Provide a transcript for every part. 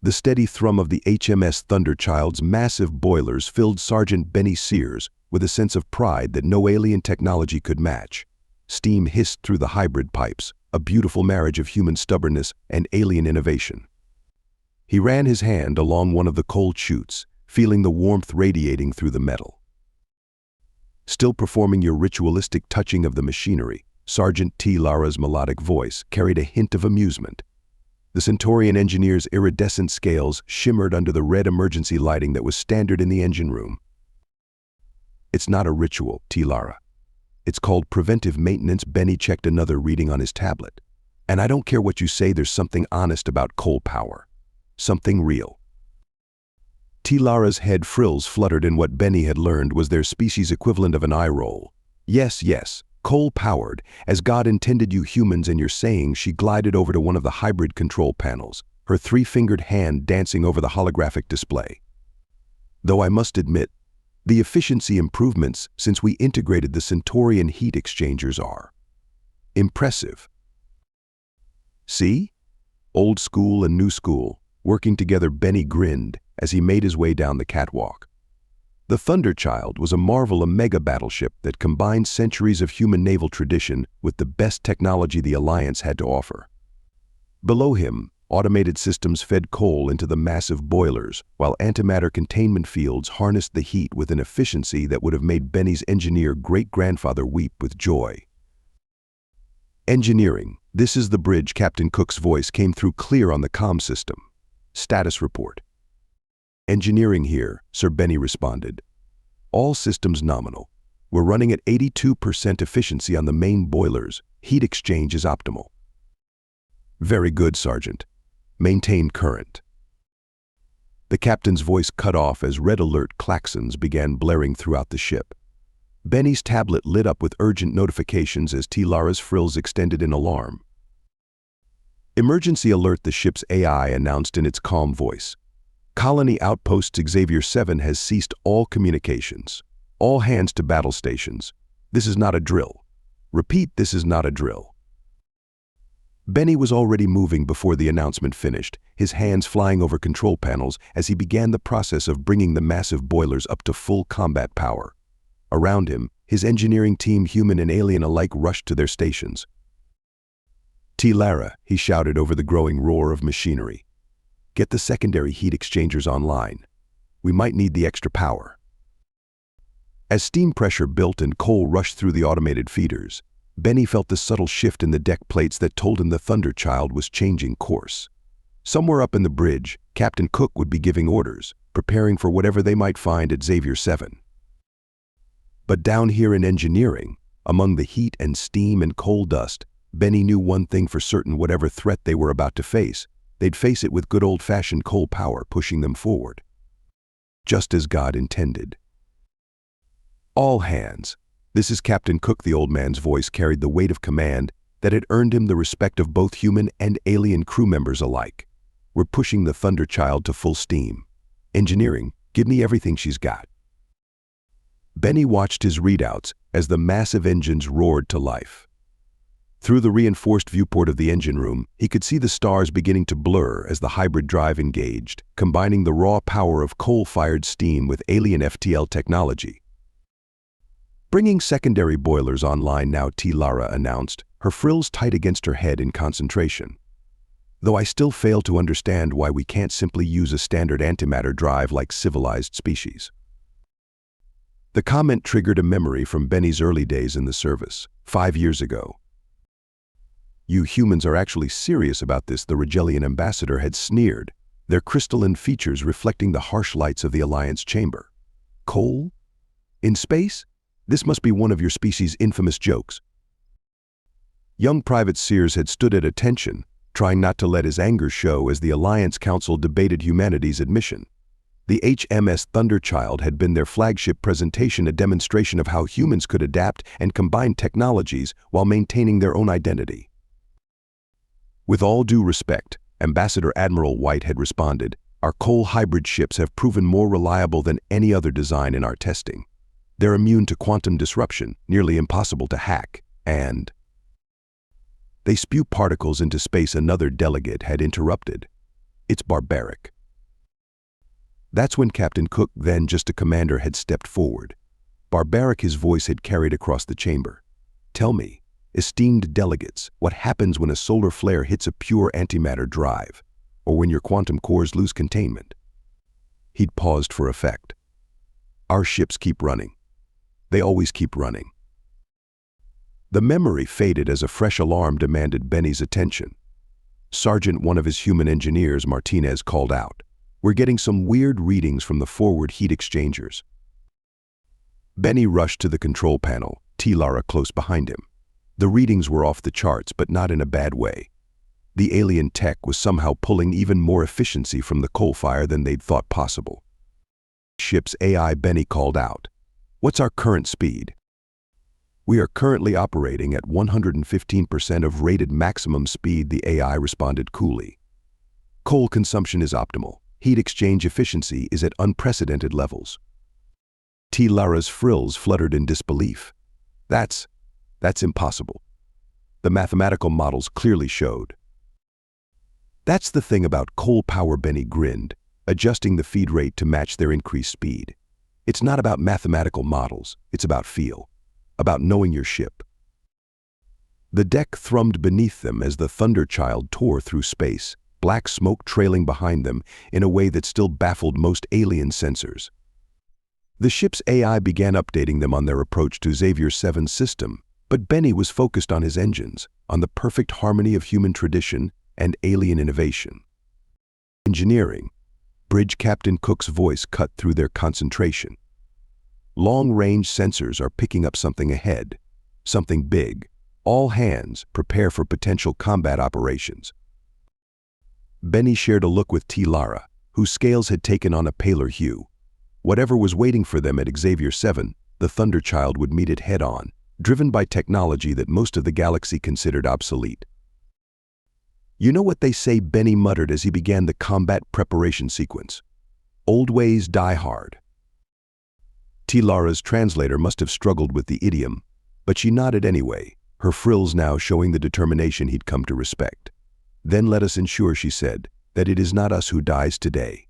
The steady thrum of the HMS Thunderchild's massive boilers filled Sergeant Benny Sears with a sense of pride that no alien technology could match. Steam hissed through the hybrid pipes, a beautiful marriage of human stubbornness and alien innovation. He ran his hand along one of the cold chutes, feeling the warmth radiating through the metal. Still performing your ritualistic touching of the machinery, Sergeant T. Lara's melodic voice carried a hint of amusement. The Centorian engineer's iridescent scales shimmered under the red emergency lighting that was standard in the engine room. It's not a ritual, T. Lara. It's called preventive maintenance. Benny checked another reading on his tablet. And I don't care what you say, there's something honest about coal power. Something real. T. Lara's head frills fluttered, and what Benny had learned was their species' equivalent of an eye roll. Yes, coal-powered, as God intended you humans, and you're saying. She glided over to one of the hybrid control panels, her three-fingered hand dancing over the holographic display. Though I must admit, the efficiency improvements since we integrated the Centorian heat exchangers are impressive. See? Old school and new school, working together. Benny grinned as he made his way down the catwalk. The Thunderchild was a marvel, a mega battleship that combined centuries of human naval tradition with the best technology the Alliance had to offer. Below him, automated systems fed coal into the massive boilers, while antimatter containment fields harnessed the heat with an efficiency that would have made Benny's engineer great-grandfather weep with joy. Engineering, this is the bridge. Captain Cook's voice came through clear on the comm system. Status report. Engineering here, Sir. Benny responded. All systems nominal. We're running at 82% efficiency on the main boilers. Heat exchange is optimal. Very good, Sergeant. Maintain current. The captain's voice cut off as red alert klaxons began blaring throughout the ship. Benny's tablet lit up with urgent notifications as T. Lara's frills extended in alarm. Emergency alert, the ship's AI announced in its calm voice. Colony Outpost Xavier 7 has ceased all communications. All hands to battle stations. This is not a drill. Repeat, this is not a drill. Benny was already moving before the announcement finished, his hands flying over control panels as he began the process of bringing the massive boilers up to full combat power. Around him, his engineering team, human and alien alike, rushed to their stations. T. Lara, he shouted over the growing roar of machinery. Get the secondary heat exchangers online. We might need the extra power. As steam pressure built and coal rushed through the automated feeders, Benny felt the subtle shift in the deck plates that told him the Thunderchild was changing course. Somewhere up in the bridge, Captain Cook would be giving orders, preparing for whatever they might find at Xavier 7. But down here in engineering, among the heat and steam and coal dust, Benny knew one thing for certain: whatever threat they were about to face, they'd face it with good old-fashioned coal power pushing them forward. Just as God intended. All hands. This is Captain Cook. The old man's voice carried the weight of command that had earned him the respect of both human and alien crew members alike. We're pushing the Thunderchild to full steam. Engineering, give me everything she's got. Benny watched his readouts as the massive engines roared to life. Through the reinforced viewport of the engine room, he could see the stars beginning to blur as the hybrid drive engaged, combining the raw power of coal-fired steam with alien FTL technology. Bringing secondary boilers online now, T. Lara announced, her frills tight against her head in concentration. Though I still fail to understand why we can't simply use a standard antimatter drive like civilized species. The comment triggered a memory from Benny's early days in the service, 5 years ago. You humans are actually serious about this, the Regelian ambassador had sneered, their crystalline features reflecting the harsh lights of the Alliance chamber. Coal? In space? This must be one of your species' infamous jokes. Young Private Sears had stood at attention, trying not to let his anger show as the Alliance Council debated humanity's admission. The HMS Thunderchild had been their flagship presentation, a demonstration of how humans could adapt and combine technologies while maintaining their own identity. With all due respect, Ambassador Admiral White had responded, our coal hybrid ships have proven more reliable than any other design in our testing. They're immune to quantum disruption, nearly impossible to hack, and they spew particles into space. Another delegate had interrupted. It's barbaric. That's when Captain Cook, then just a commander, had stepped forward. Barbaric his voice had carried across the chamber. Tell me, esteemed delegates, what happens when a solar flare hits a pure antimatter drive, or when your quantum cores lose containment? He'd paused for effect. Our ships keep running. They always keep running. The memory faded as a fresh alarm demanded Benny's attention. Sergeant, one of his human engineers, Martinez, called out. We're getting some weird readings from the forward heat exchangers. Benny rushed to the control panel, Lara close behind him. The readings were off the charts, but not in a bad way. The alien tech was somehow pulling even more efficiency from the coal fire than they'd thought possible. Ship's AI, Benny called out. What's our current speed? We are currently operating at 115% of rated maximum speed, the AI responded coolly. Coal consumption is optimal. Heat exchange efficiency is at unprecedented levels. Lara's frills fluttered in disbelief. That's impossible. The mathematical models clearly showed. That's the thing about coal power, Benny grinned, adjusting the feed rate to match their increased speed. It's not about mathematical models, it's about feel, about knowing your ship. The deck thrummed beneath them as the Thunderchild tore through space, black smoke trailing behind them in a way that still baffled most alien sensors. The ship's AI began updating them on their approach to Xavier 7's system, but Benny was focused on his engines, on the perfect harmony of human tradition and alien innovation. Engineering. Bridge Captain Cook's voice cut through their concentration. Long-range sensors are picking up something ahead, something big. All hands prepare for potential combat operations. Benny shared a look with Lara, whose scales had taken on a paler hue. Whatever was waiting for them at Xavier 7, the Thunderchild would meet it head-on, driven by technology that most of the galaxy considered obsolete. You know what they say, Benny muttered as he began the combat preparation sequence. Old ways die hard. Lara's translator must have struggled with the idiom, but she nodded anyway, her frills now showing the determination he'd come to respect. Then let us ensure, she said, that it is not us who dies today.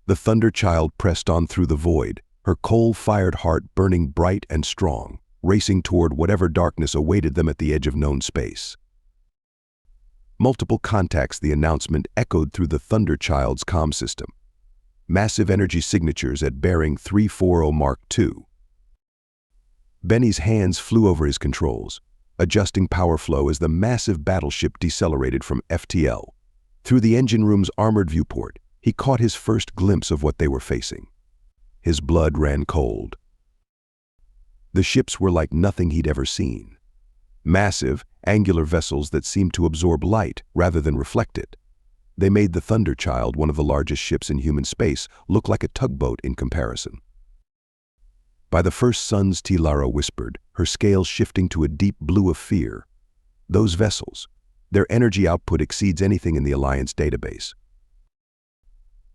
The Thunderchild pressed on through the void, her coal-fired heart burning bright and strong, racing toward whatever darkness awaited them at the edge of known space. Multiple contacts, the announcement echoed through the Thunderchild's comm system. Massive energy signatures at bearing 340 Mark II. Benny's hands flew over his controls, adjusting power flow as the massive battleship decelerated from FTL. Through the engine room's armored viewport, he caught his first glimpse of what they were facing. His blood ran cold. The ships were like nothing he'd ever seen. Massive, angular vessels that seemed to absorb light rather than reflect it. They made the Thunderchild, one of the largest ships in human space, look like a tugboat in comparison. By the first suns, Lara whispered, her scales shifting to a deep blue of fear. Those vessels, their energy output exceeds anything in the Alliance database.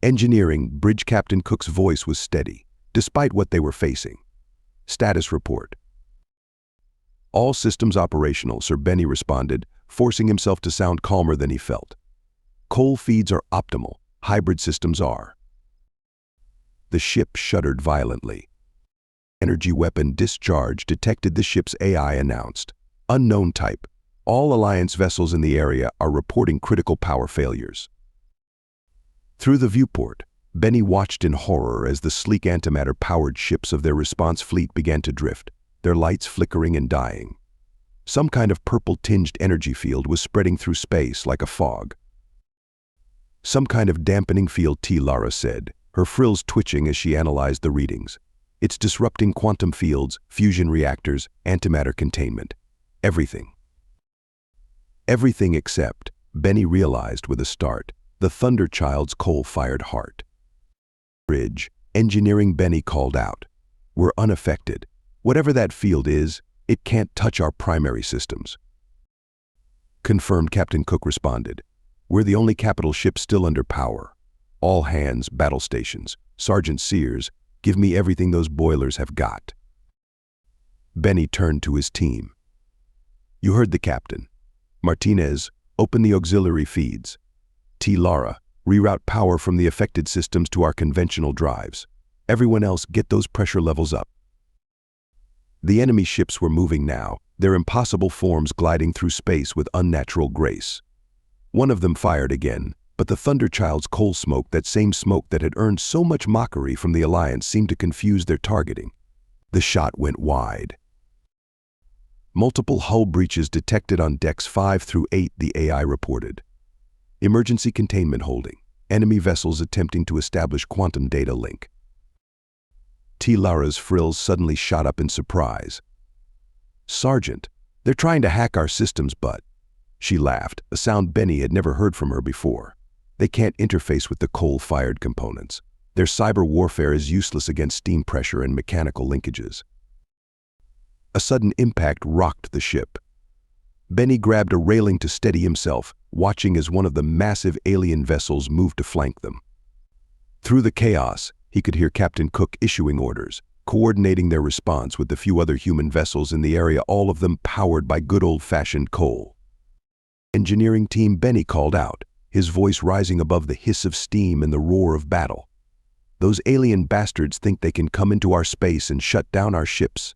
Engineering. Bridge Captain Cook's voice was steady, despite what they were facing. Status report. All systems operational, Sir, Benny responded, forcing himself to sound calmer than he felt. Coal feeds are optimal, hybrid systems are. The ship shuddered violently. Energy weapon discharge detected, the ship's AI announced. Unknown type. All Alliance vessels in the area are reporting critical power failures. Through the viewport, Benny watched in horror as the sleek antimatter-powered ships of their response fleet began to drift, their lights flickering and dying. Some kind of purple-tinged energy field was spreading through space like a fog. Some kind of dampening field, Lara said, her frills twitching as she analyzed the readings. It's disrupting quantum fields, fusion reactors, antimatter containment. Everything. Everything except, Benny realized with a start, the Thunderchild's coal-fired heart. Bridge, engineering, Benny called out. We're unaffected. Whatever that field is, it can't touch our primary systems. Confirmed, Captain Cook responded. We're the only capital ship still under power. All hands, battle stations. Sergeant Sears, give me everything those boilers have got. Benny turned to his team. You heard the captain. Martinez, open the auxiliary feeds. T. Lara, reroute power from the affected systems to our conventional drives. Everyone else, get those pressure levels up. The enemy ships were moving now, their impossible forms gliding through space with unnatural grace. One of them fired again, but the Thunderchild's coal smoke, that same smoke that had earned so much mockery from the Alliance, seemed to confuse their targeting. The shot went wide. Multiple hull breaches detected on decks 5 through 8, the AI reported. Emergency containment holding. Enemy vessels attempting to establish quantum data link. T. Lara's frills suddenly shot up in surprise. "Sergeant, they're trying to hack our systems, but..." She laughed, a sound Benny had never heard from her before. "They can't interface with the coal-fired components. Their cyber warfare is useless against steam pressure and mechanical linkages." A sudden impact rocked the ship. Benny grabbed a railing to steady himself, watching as one of the massive alien vessels moved to flank them. Through the chaos, he could hear Captain Cook issuing orders, coordinating their response with the few other human vessels in the area, all of them powered by good old-fashioned coal. "Engineering team," Benny called out, his voice rising above the hiss of steam and the roar of battle. "Those alien bastards think they can come into our space and shut down our ships.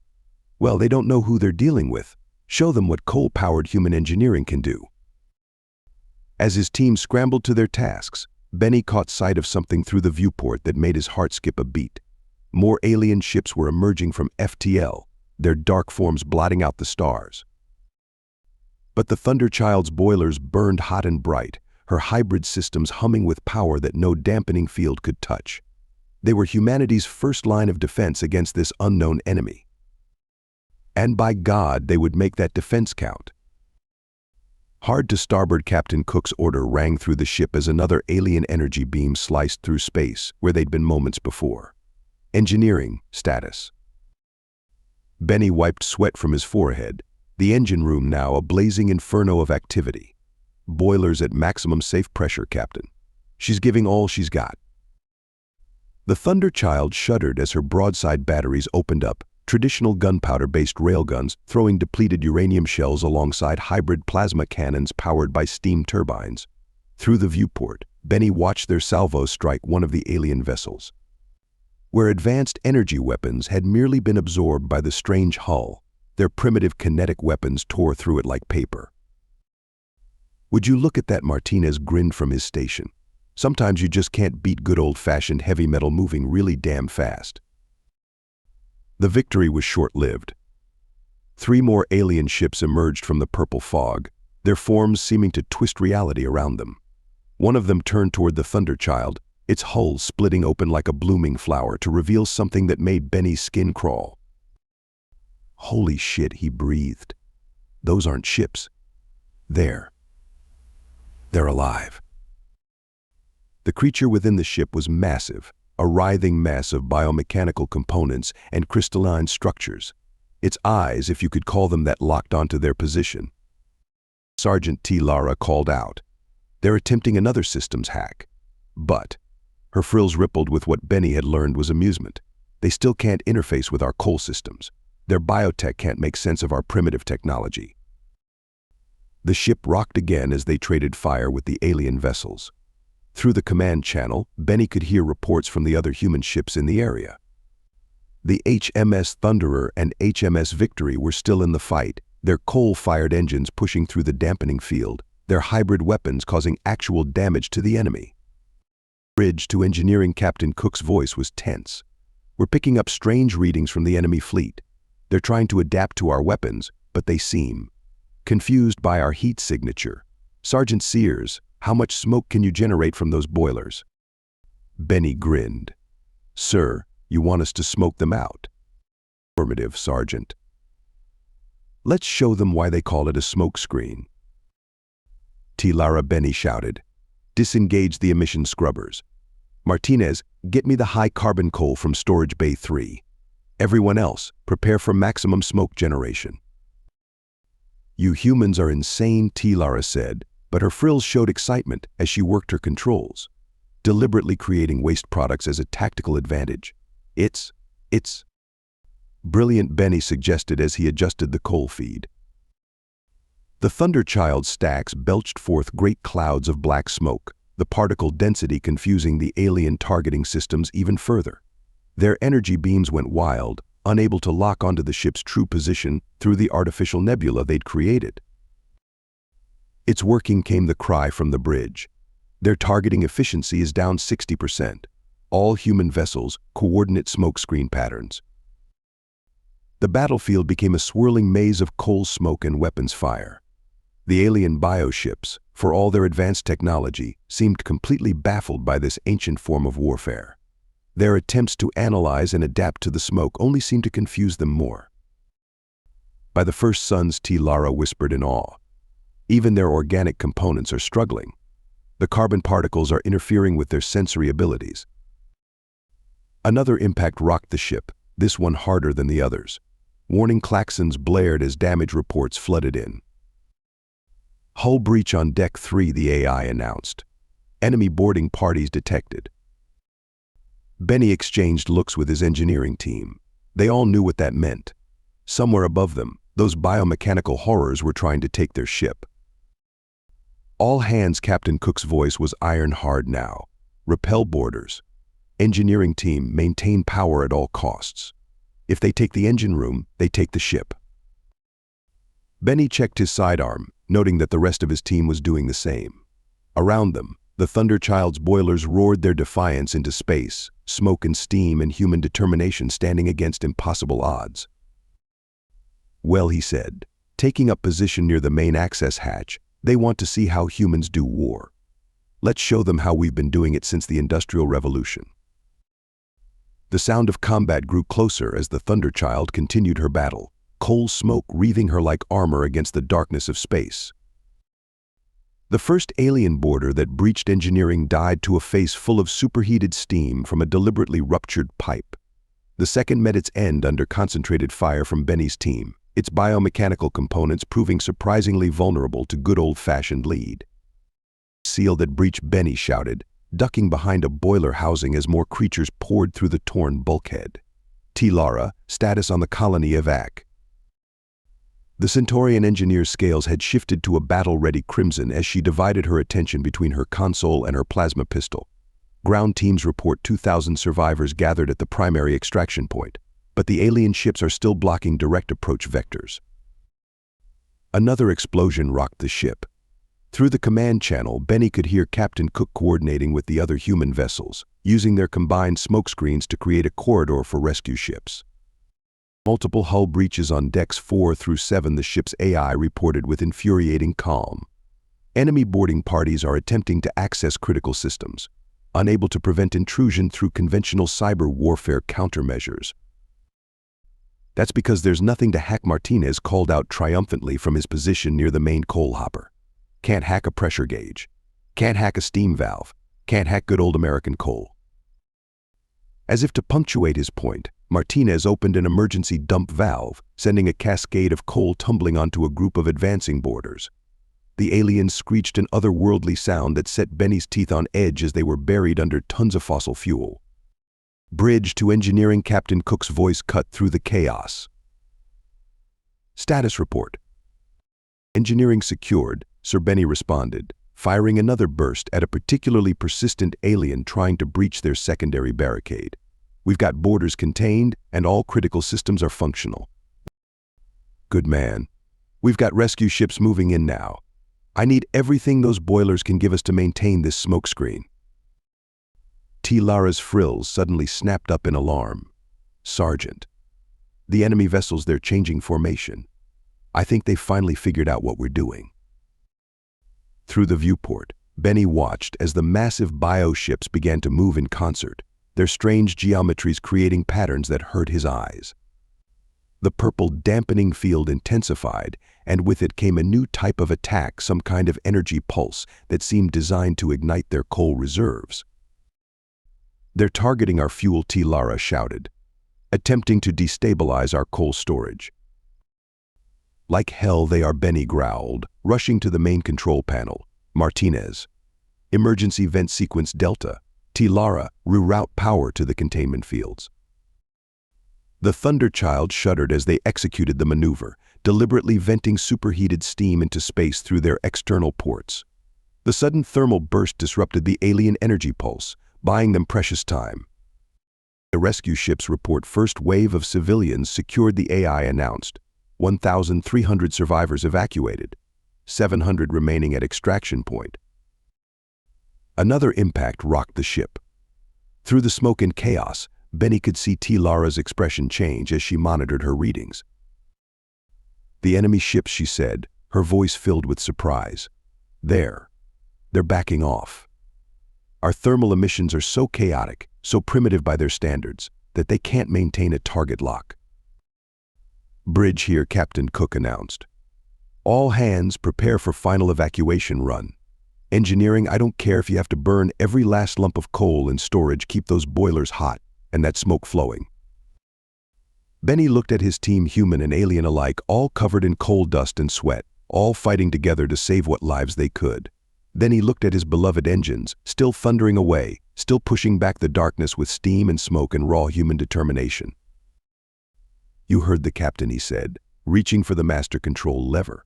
Well, they don't know who they're dealing with. Show them what coal-powered human engineering can do." As his team scrambled to their tasks, Benny caught sight of something through the viewport that made his heart skip a beat. More alien ships were emerging from FTL, their dark forms blotting out the stars. But the Thunderchild's boilers burned hot and bright, her hybrid systems humming with power that no dampening field could touch. They were humanity's first line of defense against this unknown enemy. And by God, they would make that defense count. Hard to starboard, Captain Cook's order rang through the ship as another alien energy beam sliced through space where they'd been moments before. "Engineering, status." Benny wiped sweat from his forehead, the engine room now a blazing inferno of activity. "Boilers at maximum safe pressure, Captain. She's giving all she's got." The Thunderchild shuddered as her broadside batteries opened up, traditional gunpowder-based railguns throwing depleted uranium shells alongside hybrid plasma cannons powered by steam turbines. Through the viewport, Benny watched their salvos strike one of the alien vessels. Where advanced energy weapons had merely been absorbed by the strange hull, their primitive kinetic weapons tore through it like paper. "Would you look at that?" Martinez grinned from his station. "Sometimes you just can't beat good old-fashioned heavy metal moving really damn fast." The victory was short-lived. 3 more alien ships emerged from the purple fog, their forms seeming to twist reality around them. One of them turned toward the Thunderchild, its hull splitting open like a blooming flower to reveal something that made Benny's skin crawl. "Holy shit," he breathed. "Those aren't ships. They're alive." The creature within the ship was massive, a writhing mess of biomechanical components and crystalline structures. Its eyes, if you could call them that, locked onto their position. Sergeant T. Lara called out. "They're attempting another systems hack." But her frills rippled with what Benny had learned was amusement. "They still can't interface with our coal systems. Their biotech can't make sense of our primitive technology." The ship rocked again as they traded fire with the alien vessels. Through the command channel, Benny could hear reports from the other human ships in the area. The HMS Thunderer and HMS Victory were still in the fight, their coal-fired engines pushing through the dampening field, their hybrid weapons causing actual damage to the enemy. Bridge to engineering, Captain Cook's voice was tense. "We're picking up strange readings from the enemy fleet. They're trying to adapt to our weapons, but they seem confused by our heat signature. Sergeant Sears, how much smoke can you generate from those boilers?" Benny grinned. "Sir, you want us to smoke them out?" "Affirmative, Sergeant." "Let's show them why they call it a smoke screen." T. Lara, Benny shouted. "Disengage the emission scrubbers. Martinez, get me the high carbon coal from Storage Bay 3. Everyone else, prepare for maximum smoke generation." "You humans are insane," T. Lara said, but her frills showed excitement as she worked her controls, deliberately creating waste products as a tactical advantage. It's brilliant," Benny suggested as he adjusted the coal feed. The Thunderchild stacks belched forth great clouds of black smoke, the particle density confusing the alien targeting systems even further. Their energy beams went wild, unable to lock onto the ship's true position through the artificial nebula they'd created. "It's working," came the cry from the bridge. "Their targeting efficiency is down 60%. All human vessels, coordinate smokescreen patterns." The battlefield became a swirling maze of coal smoke and weapons fire. The alien bioships, for all their advanced technology, seemed completely baffled by this ancient form of warfare. Their attempts to analyze and adapt to the smoke only seemed to confuse them more. By the first suns, Lara whispered in awe. Even their organic components are struggling. The carbon particles are interfering with their sensory abilities. Another impact rocked the ship, this one harder than the others. Warning klaxons blared as damage reports flooded in. "Hull breach on Deck 3, the AI announced. "Enemy boarding parties detected." Benny exchanged looks with his engineering team. They all knew what that meant. Somewhere above them, those biomechanical horrors were trying to take their ship. "All hands," Captain Cook's voice was iron-hard now. "Repel boarders. Engineering team, maintain power at all costs. If they take the engine room, they take the ship." Benny checked his sidearm, noting that the rest of his team was doing the same. Around them, the Thunderchild's boilers roared their defiance into space, smoke and steam and human determination standing against impossible odds. "Well," he said, taking up position near the main access hatch, "they want to see how humans do war. Let's show them how we've been doing it since the Industrial Revolution." The sound of combat grew closer as the Thunderchild continued her battle, coal smoke wreathing her like armor against the darkness of space. The first alien boarder that breached engineering died to a face full of superheated steam from a deliberately ruptured pipe. The second met its end under concentrated fire from Benny's team, its biomechanical components proving surprisingly vulnerable to good old-fashioned lead. "Seal that breached," Benny shouted, ducking behind a boiler housing as more creatures poured through the torn bulkhead. "Lara, status on the colony evac." The Centaurian engineer's scales had shifted to a battle-ready crimson as she divided her attention between her console and her plasma pistol. Ground teams report 2,000 survivors gathered at the primary extraction point, but the alien ships are still blocking direct approach vectors. Another explosion rocked the ship. Through the command channel, Benny could hear Captain Cook coordinating with the other human vessels, using their combined smokescreens to create a corridor for rescue ships. Multiple hull breaches on decks 4 through 7, the ship's AI reported with infuriating calm. Enemy boarding parties are attempting to access critical systems, unable to prevent intrusion through conventional cyber warfare countermeasures. "That's because there's nothing to hack," Martinez called out triumphantly from his position near the main coal hopper. "Can't hack a pressure gauge. Can't hack a steam valve. Can't hack good old American coal." As if to punctuate his point, Martinez opened an emergency dump valve, sending a cascade of coal tumbling onto a group of advancing boarders. The aliens screeched an otherworldly sound that set Benny's teeth on edge as they were buried under tons of fossil fuel. "Bridge to engineering," Captain Cook's voice cut through the chaos. "Status report." "Engineering secured," Sir Benny responded, firing another burst at a particularly persistent alien trying to breach their secondary barricade. "We've got boarders contained, and all critical systems are functional." "Good man. We've got rescue ships moving in now. I need everything those boilers can give us to maintain this smokescreen." Lara's frills suddenly snapped up in alarm. "Sergeant, the enemy vessels, they're changing formation. I think they've finally figured out what we're doing." Through the viewport, Benny watched as the massive bioships began to move in concert, their strange geometries creating patterns that hurt his eyes. The purple dampening field intensified, and with it came a new type of attack, some kind of energy pulse that seemed designed to ignite their coal reserves. "They're targeting our fuel," Lara shouted, "attempting to destabilize our coal storage." "Like hell they are," Benny growled, rushing to the main control panel. "Martinez, emergency vent sequence Delta. Lara, reroute power to the containment fields." The Thunderchild shuddered as they executed the maneuver, deliberately venting superheated steam into space through their external ports. The sudden thermal burst disrupted the alien energy pulse, buying them precious time. The rescue ships report first wave of civilians secured, the AI announced. 1,300 survivors evacuated, 700 remaining at extraction point. Another impact rocked the ship. Through the smoke and chaos, Benny could see T. Lara's expression change as she monitored her readings. "The enemy ships," she said, her voice filled with surprise. They're backing off. Our thermal emissions are so chaotic, so primitive by their standards, that they can't maintain a target lock." "Bridge here," Captain Cook announced. "All hands prepare for final evacuation run. Engineering, I don't care if you have to burn every last lump of coal in storage, keep those boilers hot and that smoke flowing." Benny looked at his team, human and alien alike, all covered in coal dust and sweat, all fighting together to save what lives they could. Then he looked at his beloved engines, still thundering away, still pushing back the darkness with steam and smoke and raw human determination. "You heard the captain," he said, reaching for the master control lever.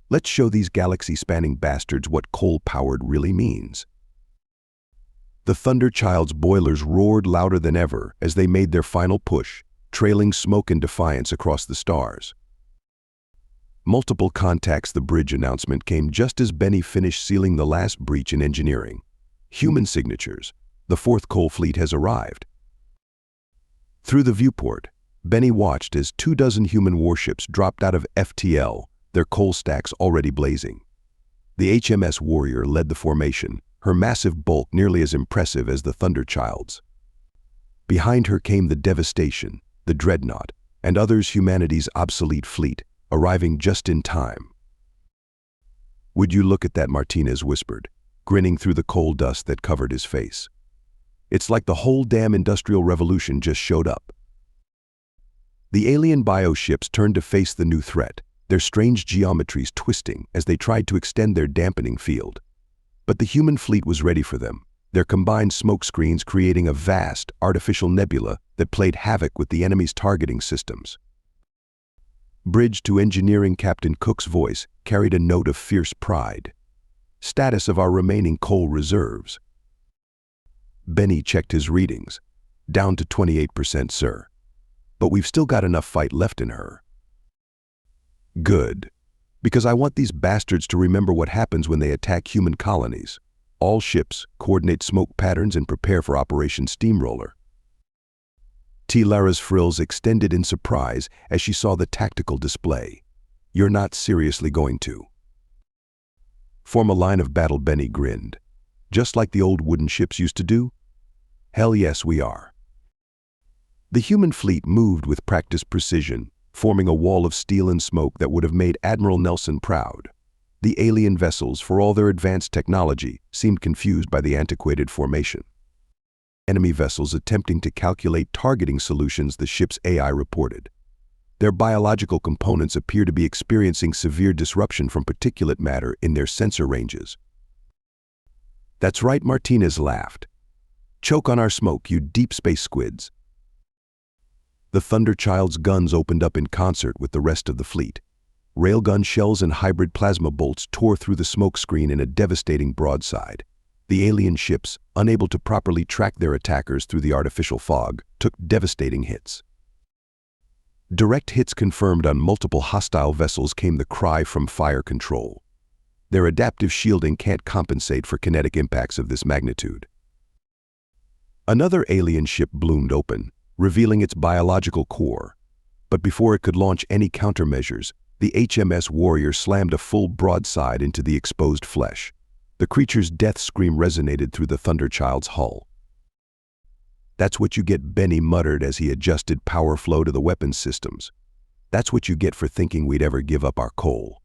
"Let's show these galaxy-spanning bastards what coal-powered really means." The Thunder Child's boilers roared louder than ever as they made their final push, trailing smoke and defiance across the stars. "Multiple contacts," the bridge announcement came just as Benny finished sealing the last breach in engineering. "Human signatures. The fourth coal fleet has arrived." Through the viewport, Benny watched as 24 human warships dropped out of FTL, their coal stacks already blazing. The HMS Warrior led the formation, her massive bulk nearly as impressive as the Thunder Child's. Behind her came the Devastation, the Dreadnought, and others, humanity's obsolete fleet, arriving just in time. "Would you look at that?" Martinez whispered, grinning through the coal dust that covered his face. "It's like the whole damn Industrial Revolution just showed up." The alien bioships turned to face the new threat, their strange geometries twisting as they tried to extend their dampening field. But the human fleet was ready for them, their combined smoke screens creating a vast, artificial nebula that played havoc with the enemy's targeting systems. "Bridge to engineering," Captain Cook's voice carried a note of fierce pride. "Status of our remaining coal reserves." Benny checked his readings. "Down to 28%, sir. But we've still got enough fight left in her." "Good. Because I want these bastards to remember what happens when they attack human colonies. All ships, coordinate smoke patterns and prepare for Operation Steamroller." T. Lara's frills extended in surprise as she saw the tactical display. "You're not seriously going to form a line of battle?" Benny grinned. "Just like the old wooden ships used to do?" "Hell yes, we are." The human fleet moved with practiced precision, forming a wall of steel and smoke that would have made Admiral Nelson proud. The alien vessels, for all their advanced technology, seemed confused by the antiquated formation. Enemy vessels attempting to calculate targeting solutions, the ship's AI reported. Their biological components appear to be experiencing severe disruption from particulate matter in their sensor ranges. "That's right," Martinez laughed. "Choke on our smoke, you deep space squids." The Thunder Child's guns opened up in concert with the rest of the fleet. Railgun shells and hybrid plasma bolts tore through the smoke screen in a devastating broadside. The alien ships, unable to properly track their attackers through the artificial fog, took devastating hits. Direct hits confirmed on multiple hostile vessels, came the cry from fire control. Their adaptive shielding can't compensate for kinetic impacts of this magnitude. Another alien ship bloomed open, revealing its biological core. But before it could launch any countermeasures, the HMS Warrior slammed a full broadside into the exposed flesh. The creature's death scream resonated through the Thunder Child's hull. "That's what you get," Benny muttered as he adjusted power flow to the weapons systems. "That's what you get for thinking we'd ever give up our coal."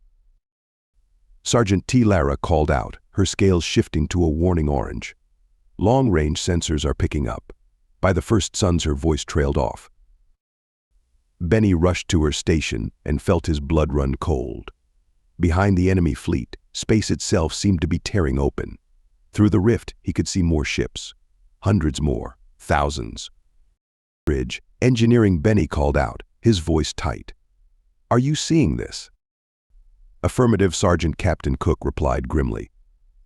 Sergeant T. Lara called out, her scales shifting to a warning orange. "Long-range sensors are picking up." By the first suns, her voice trailed off. Benny rushed to her station and felt his blood run cold. Behind the enemy fleet, space itself seemed to be tearing open. Through the rift, he could see more ships. Hundreds more. Thousands. "Bridge, engineering," Benny called out, his voice tight. "Are you seeing this?" "Affirmative," Sergeant Captain Cook replied grimly.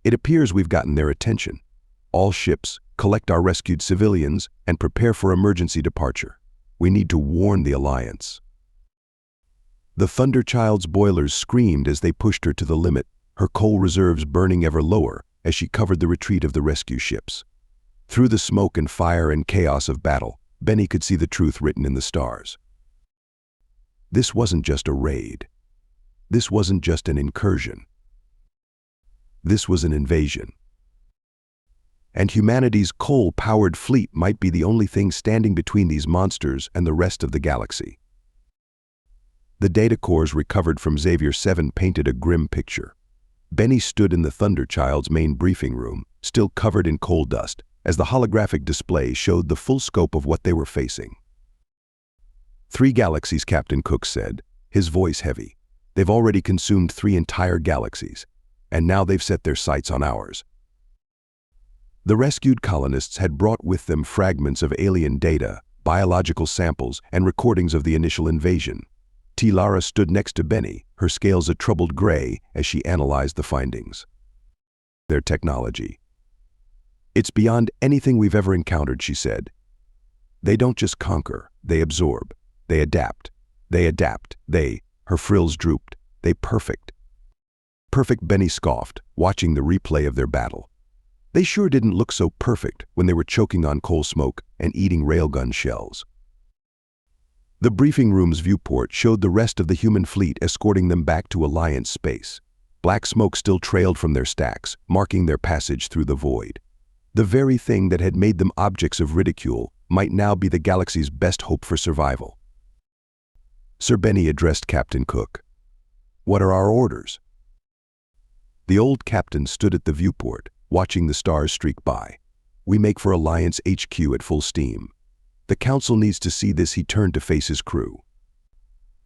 It appears we've gotten their attention. All ships, collect our rescued civilians, and prepare for emergency departure. We need to warn the Alliance." The Thunderchild's boilers screamed as they pushed her to the limit, her coal reserves burning ever lower as she covered the retreat of the rescue ships. Through the smoke and fire and chaos of battle, Benny could see the truth written in the stars. This wasn't just a raid. This wasn't just an incursion. This was an invasion. And humanity's coal-powered fleet might be the only thing standing between these monsters and the rest of the galaxy. The data cores recovered from Xavier 7 painted a grim picture. Benny stood in the Thunderchild's main briefing room, still covered in coal dust, as the holographic display showed the full scope of what they were facing. 3 galaxies, Captain Cook said, his voice heavy. They've already consumed 3 entire galaxies, and now they've set their sights on ours. The rescued colonists had brought with them fragments of alien data, biological samples, and recordings of the initial invasion. Lara stood next to Benny, her scales a troubled gray as she analyzed the findings. Their technology. "It's beyond anything we've ever encountered," she said. "They don't just conquer, they absorb. They adapt. Her frills drooped. Perfect, Benny scoffed, watching the replay of their battle. They sure didn't look so perfect when they were choking on coal smoke and eating railgun shells. The briefing room's viewport showed the rest of the human fleet escorting them back to Alliance space. Black smoke still trailed from their stacks, marking their passage through the void. The very thing that had made them objects of ridicule might now be the galaxy's best hope for survival. Sir Benny addressed Captain Cook. "What are our orders?" The old captain stood at the viewport, watching the stars streak by. "We make for Alliance HQ at full steam. The Council needs to see this." He turned to face his crew.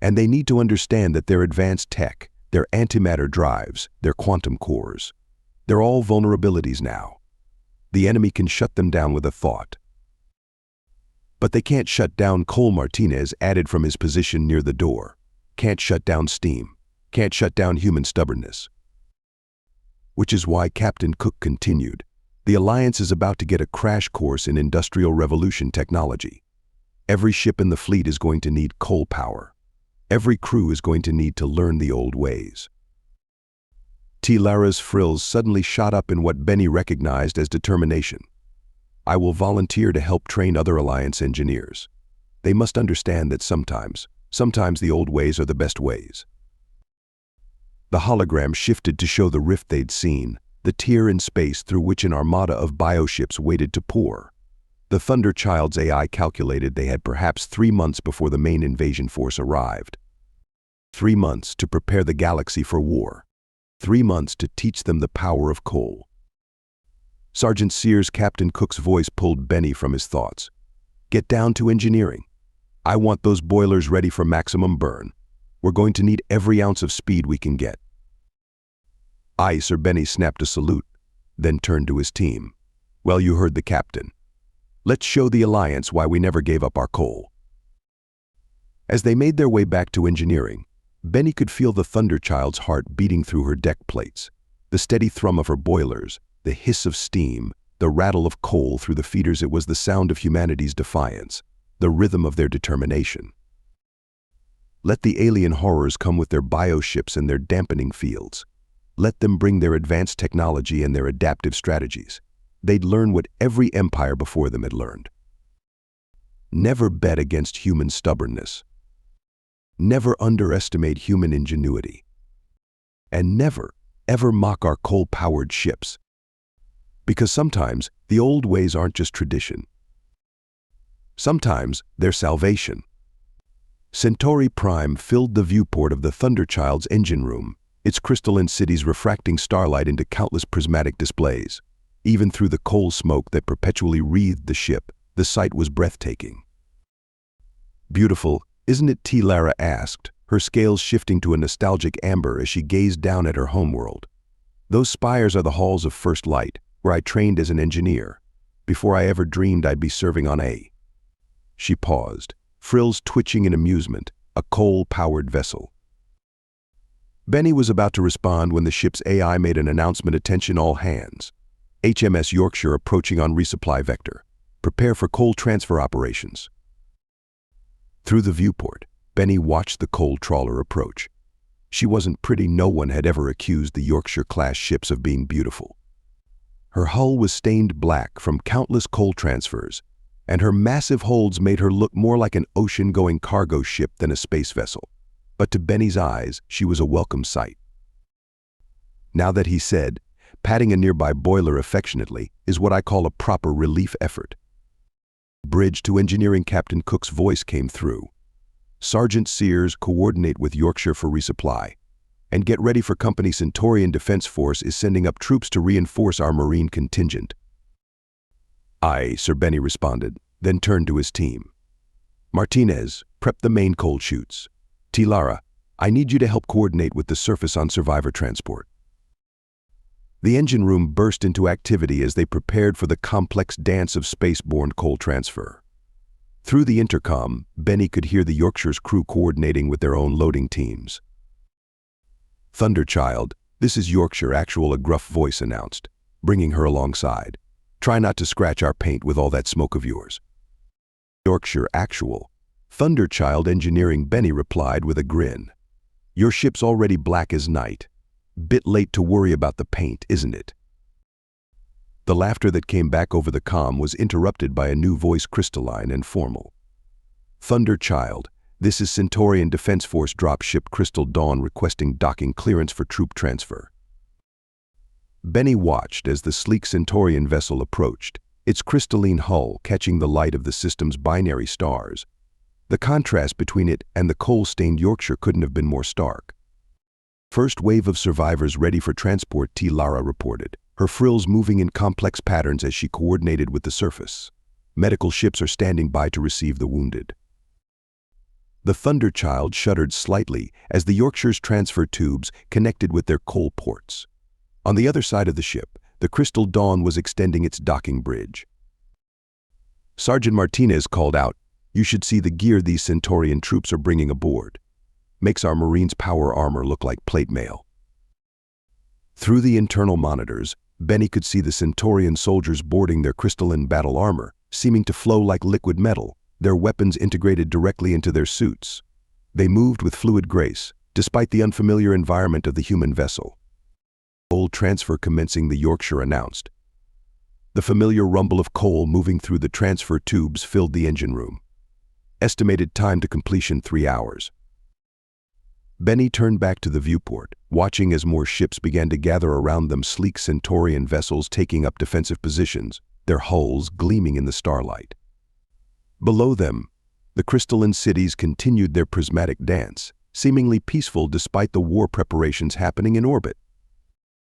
"And they need to understand that their advanced tech, their antimatter drives, their quantum cores, they're all vulnerabilities now. The enemy can shut them down with a thought. But they can't shut down." Cole Martinez added from his position near the door. "Can't shut down steam. Can't shut down human stubbornness." Which is why Captain Cook continued. "The Alliance is about to get a crash course in Industrial Revolution technology. Every ship in the fleet is going to need coal power. Every crew is going to need to learn the old ways." Lara's frills suddenly shot up in what Benny recognized as determination. "I will volunteer to help train other Alliance engineers. They must understand that sometimes the old ways are the best ways." The hologram shifted to show the rift they'd seen, the tier in space through which an armada of bioships waited to pour. The Thunderchild's AI calculated they had perhaps 3 months before the main invasion force arrived. 3 months to prepare the galaxy for war. 3 months to teach them the power of coal. Sergeant Sears' Captain Cook's voice pulled Benny from his thoughts. "Get down to engineering. I want those boilers ready for maximum burn. We're going to need every ounce of speed we can get." "Aye, Sir." Benny snapped a salute, then turned to his team. "Well, you heard the captain. Let's show the Alliance why we never gave up our coal." As they made their way back to engineering, Benny could feel the Thunderchild's heart beating through her deck plates, the steady thrum of her boilers, the hiss of steam, the rattle of coal through the feeders. It was the sound of humanity's defiance, the rhythm of their determination. Let the alien horrors come with their bioships and their dampening fields. Let them bring their advanced technology and their adaptive strategies. They'd learn what every empire before them had learned. Never bet against human stubbornness. Never underestimate human ingenuity. And never, ever mock our coal-powered ships. Because sometimes the old ways aren't just tradition. Sometimes they're salvation. Centauri Prime filled the viewport of the Thunderchild's engine room, its crystalline cities refracting starlight into countless prismatic displays. Even through the coal smoke that perpetually wreathed the ship, the sight was breathtaking. "Beautiful, isn't it?" Lara asked, her scales shifting to a nostalgic amber as she gazed down at her homeworld. "Those spires are the halls of First Light, where I trained as an engineer, before I ever dreamed I'd be serving on a..." She paused, frills twitching in amusement, "a coal-powered vessel." Benny was about to respond when the ship's AI made an announcement. Attention all hands. HMS Yorkshire approaching on resupply vector. Prepare for coal transfer operations. Through the viewport, Benny watched the coal trawler approach. She wasn't pretty. No one had ever accused the Yorkshire-class ships of being beautiful. Her hull was stained black from countless coal transfers, and her massive holds made her look more like an ocean-going cargo ship than a space vessel. But to Benny's eyes, she was a welcome sight. Now that he said, patting a nearby boiler affectionately is what I call a proper relief effort. Bridge to engineering. Captain Cook's voice came through. Sergeant Sears, coordinate with Yorkshire for resupply. And get ready for company. Centurion Defense Force is sending up troops to reinforce our Marine contingent. Aye, Sir. Benny responded, then turned to his team. Martinez, prep the main coal chutes. T. Lara, I need you to help coordinate with the surface on survivor transport. The engine room burst into activity as they prepared for the complex dance of spaceborne coal transfer. Through the intercom, Benny could hear the Yorkshire's crew coordinating with their own loading teams. Thunderchild, this is Yorkshire Actual, a gruff voice announced, bringing her alongside. Try not to scratch our paint with all that smoke of yours. Yorkshire Actual. Thunderchild Engineering. Benny replied with a grin. Your ship's already black as night. Bit late to worry about the paint, isn't it? The laughter that came back over the comm was interrupted by a new voice, crystalline and formal. Thunderchild, this is Centurion Defense Force dropship Crystal Dawn requesting docking clearance for troop transfer. Benny watched as the sleek Centurion vessel approached, its crystalline hull catching the light of the system's binary stars. The contrast between it and the coal-stained Yorkshire couldn't have been more stark. First wave of survivors ready for transport, T. Lara reported, her frills moving in complex patterns as she coordinated with the surface. Medical ships are standing by to receive the wounded. The Thunderchild shuddered slightly as the Yorkshire's transfer tubes connected with their coal ports. On the other side of the ship, the Crystal Dawn was extending its docking bridge. Sergeant Martinez called out, you should see the gear these Centurion troops are bringing aboard. Makes our Marines' power armor look like plate mail. Through the internal monitors, Benny could see the Centurion soldiers boarding their crystalline battle armor, seeming to flow like liquid metal, their weapons integrated directly into their suits. They moved with fluid grace, despite the unfamiliar environment of the human vessel. Coal transfer commencing, the Yorkshire announced. The familiar rumble of coal moving through the transfer tubes filled the engine room. Estimated time to completion 3 hours. Benny turned back to the viewport, watching as more ships began to gather around them, sleek Centurion vessels taking up defensive positions, their hulls gleaming in the starlight. Below them, the crystalline cities continued their prismatic dance, seemingly peaceful despite the war preparations happening in orbit.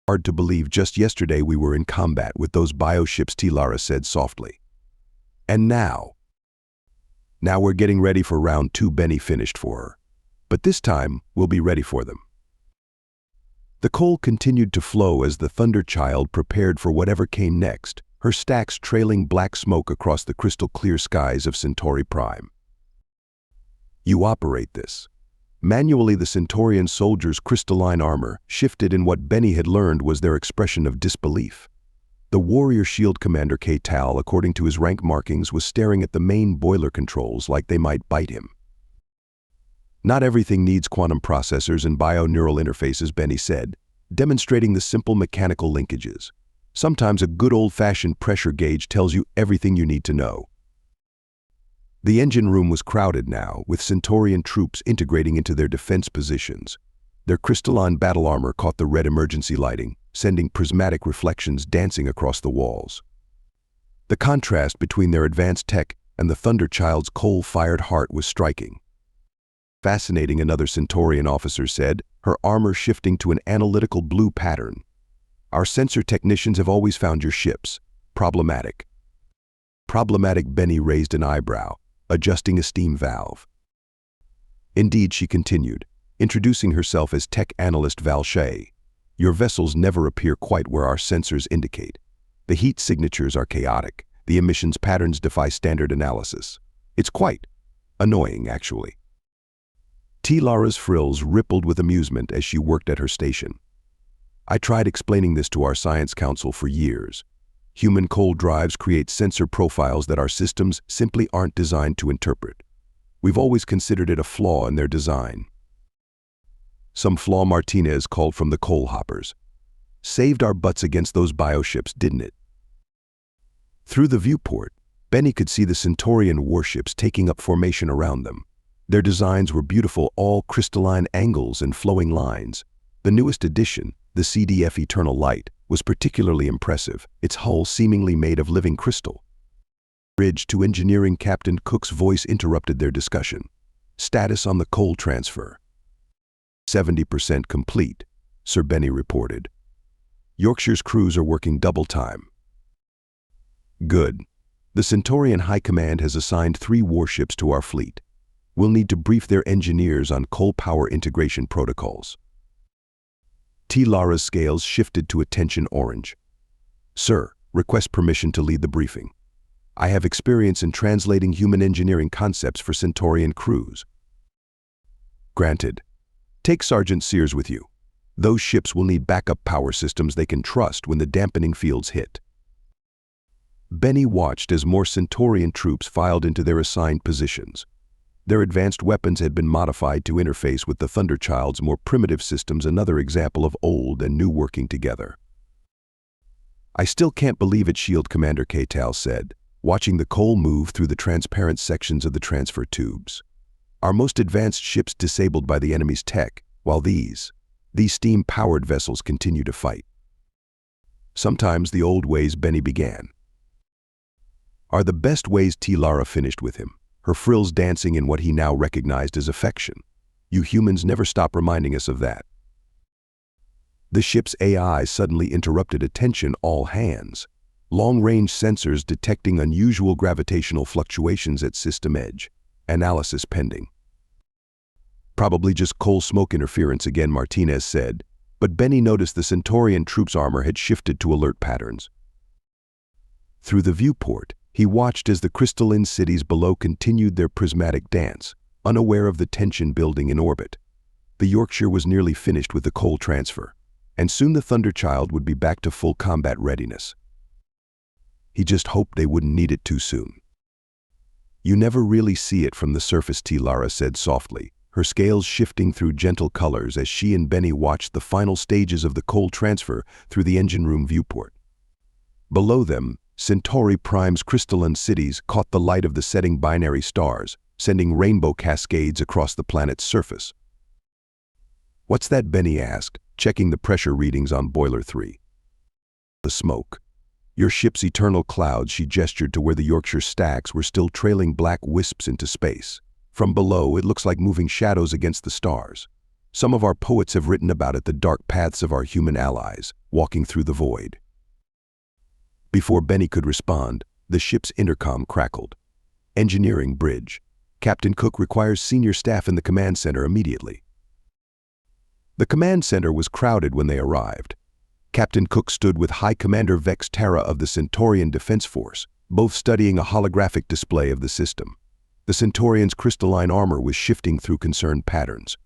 Hard to believe just yesterday we were in combat with those bioships, T. Lara said softly. And now we're getting ready for round 2, Benny finished for her. But this time, we'll be ready for them. The coal continued to flow as the Thunderchild prepared for whatever came next, her stacks trailing black smoke across the crystal-clear skies of Centauri Prime. You operate this. Manually, the Centurion soldiers' crystalline armor shifted in what Benny had learned was their expression of disbelief. The warrior shield commander K-Tal, according to his rank markings, was staring at the main boiler controls like they might bite him. Not everything needs quantum processors and bio-neural interfaces, Benny said, demonstrating the simple mechanical linkages. Sometimes a good old-fashioned pressure gauge tells you everything you need to know. The engine room was crowded now, with Centurion troops integrating into their defense positions. Their crystalline battle armor caught the red emergency lighting, sending prismatic reflections dancing across the walls. The contrast between their advanced tech and the Thunderchild's coal-fired heart was striking. Fascinating, another Centurion officer said, her armor shifting to an analytical blue pattern. Our sensor technicians have always found your ships problematic. Problematic, Benny raised an eyebrow, adjusting a steam valve. Indeed, she continued, introducing herself as Tech Analyst Valche. Your vessels never appear quite where our sensors indicate. The heat signatures are chaotic. The emissions patterns defy standard analysis. It's quite annoying, actually. Lara's frills rippled with amusement as she worked at her station. I tried explaining this to our science council for years. Human cold drives create sensor profiles that our systems simply aren't designed to interpret. We've always considered it a flaw in their design. Some flaw Martinez called from the coal hoppers. Saved our butts against those bioships, didn't it? Through the viewport, Benny could see the Centorian warships taking up formation around them. Their designs were beautiful, all crystalline angles and flowing lines. The newest addition, the CDF Eternal Light, was particularly impressive, its hull seemingly made of living crystal. Bridge to engineering Captain Cook's voice interrupted their discussion. Status on the coal transfer. 70% complete, Sir Benny reported. Yorkshire's crews are working double time. Good. The Centorian High Command has assigned 3 warships to our fleet. We'll need to brief their engineers on coal power integration protocols. Lara's scales shifted to attention orange. Sir, request permission to lead the briefing. I have experience in translating human engineering concepts for Centorian crews. Granted. Take Sergeant Sears with you. Those ships will need backup power systems they can trust when the dampening fields hit. Benny watched as more Centorian troops filed into their assigned positions. Their advanced weapons had been modified to interface with the Thunderchild's more primitive systems, another example of old and new working together. I still can't believe it, Shield Commander Keital said, watching the coal move through the transparent sections of the transfer tubes. Our most advanced ships disabled by the enemy's tech, while these steam-powered vessels continue to fight. Sometimes the old ways, Benny began, are the best ways. Lara finished with him, her frills dancing in what he now recognized as affection. You humans never stop reminding us of that. The ship's AI suddenly interrupted attention, all hands. Long-range sensors detecting unusual gravitational fluctuations at system edge. Analysis pending. Probably just coal smoke interference again, Martinez said, but Benny noticed the Centorian troops' armor had shifted to alert patterns. Through the viewport, he watched as the crystalline cities below continued their prismatic dance, unaware of the tension building in orbit. The Yorkshire was nearly finished with the coal transfer, and soon the Thunderchild would be back to full combat readiness. He just hoped they wouldn't need it too soon. You never really see it from the surface, Lara said softly, her scales shifting through gentle colors as she and Benny watched the final stages of the coal transfer through the engine room viewport. Below them, Centauri Prime's crystalline cities caught the light of the setting binary stars, sending rainbow cascades across the planet's surface. What's that? Benny asked, checking the pressure readings on Boiler 3. The smoke. Your ship's eternal clouds, she gestured to where the Yorkshire stacks were still trailing black wisps into space. From below, it looks like moving shadows against the stars. Some of our poets have written about it, the dark paths of our human allies, walking through the void. Before Benny could respond, the ship's intercom crackled. Engineering bridge. Captain Cook requires senior staff in the command center immediately. The command center was crowded when they arrived. Captain Cook stood with High Commander Vex Terra of the Centorian Defense Force, both studying a holographic display of the system. The Centorian's crystalline armor was shifting through concerned patterns.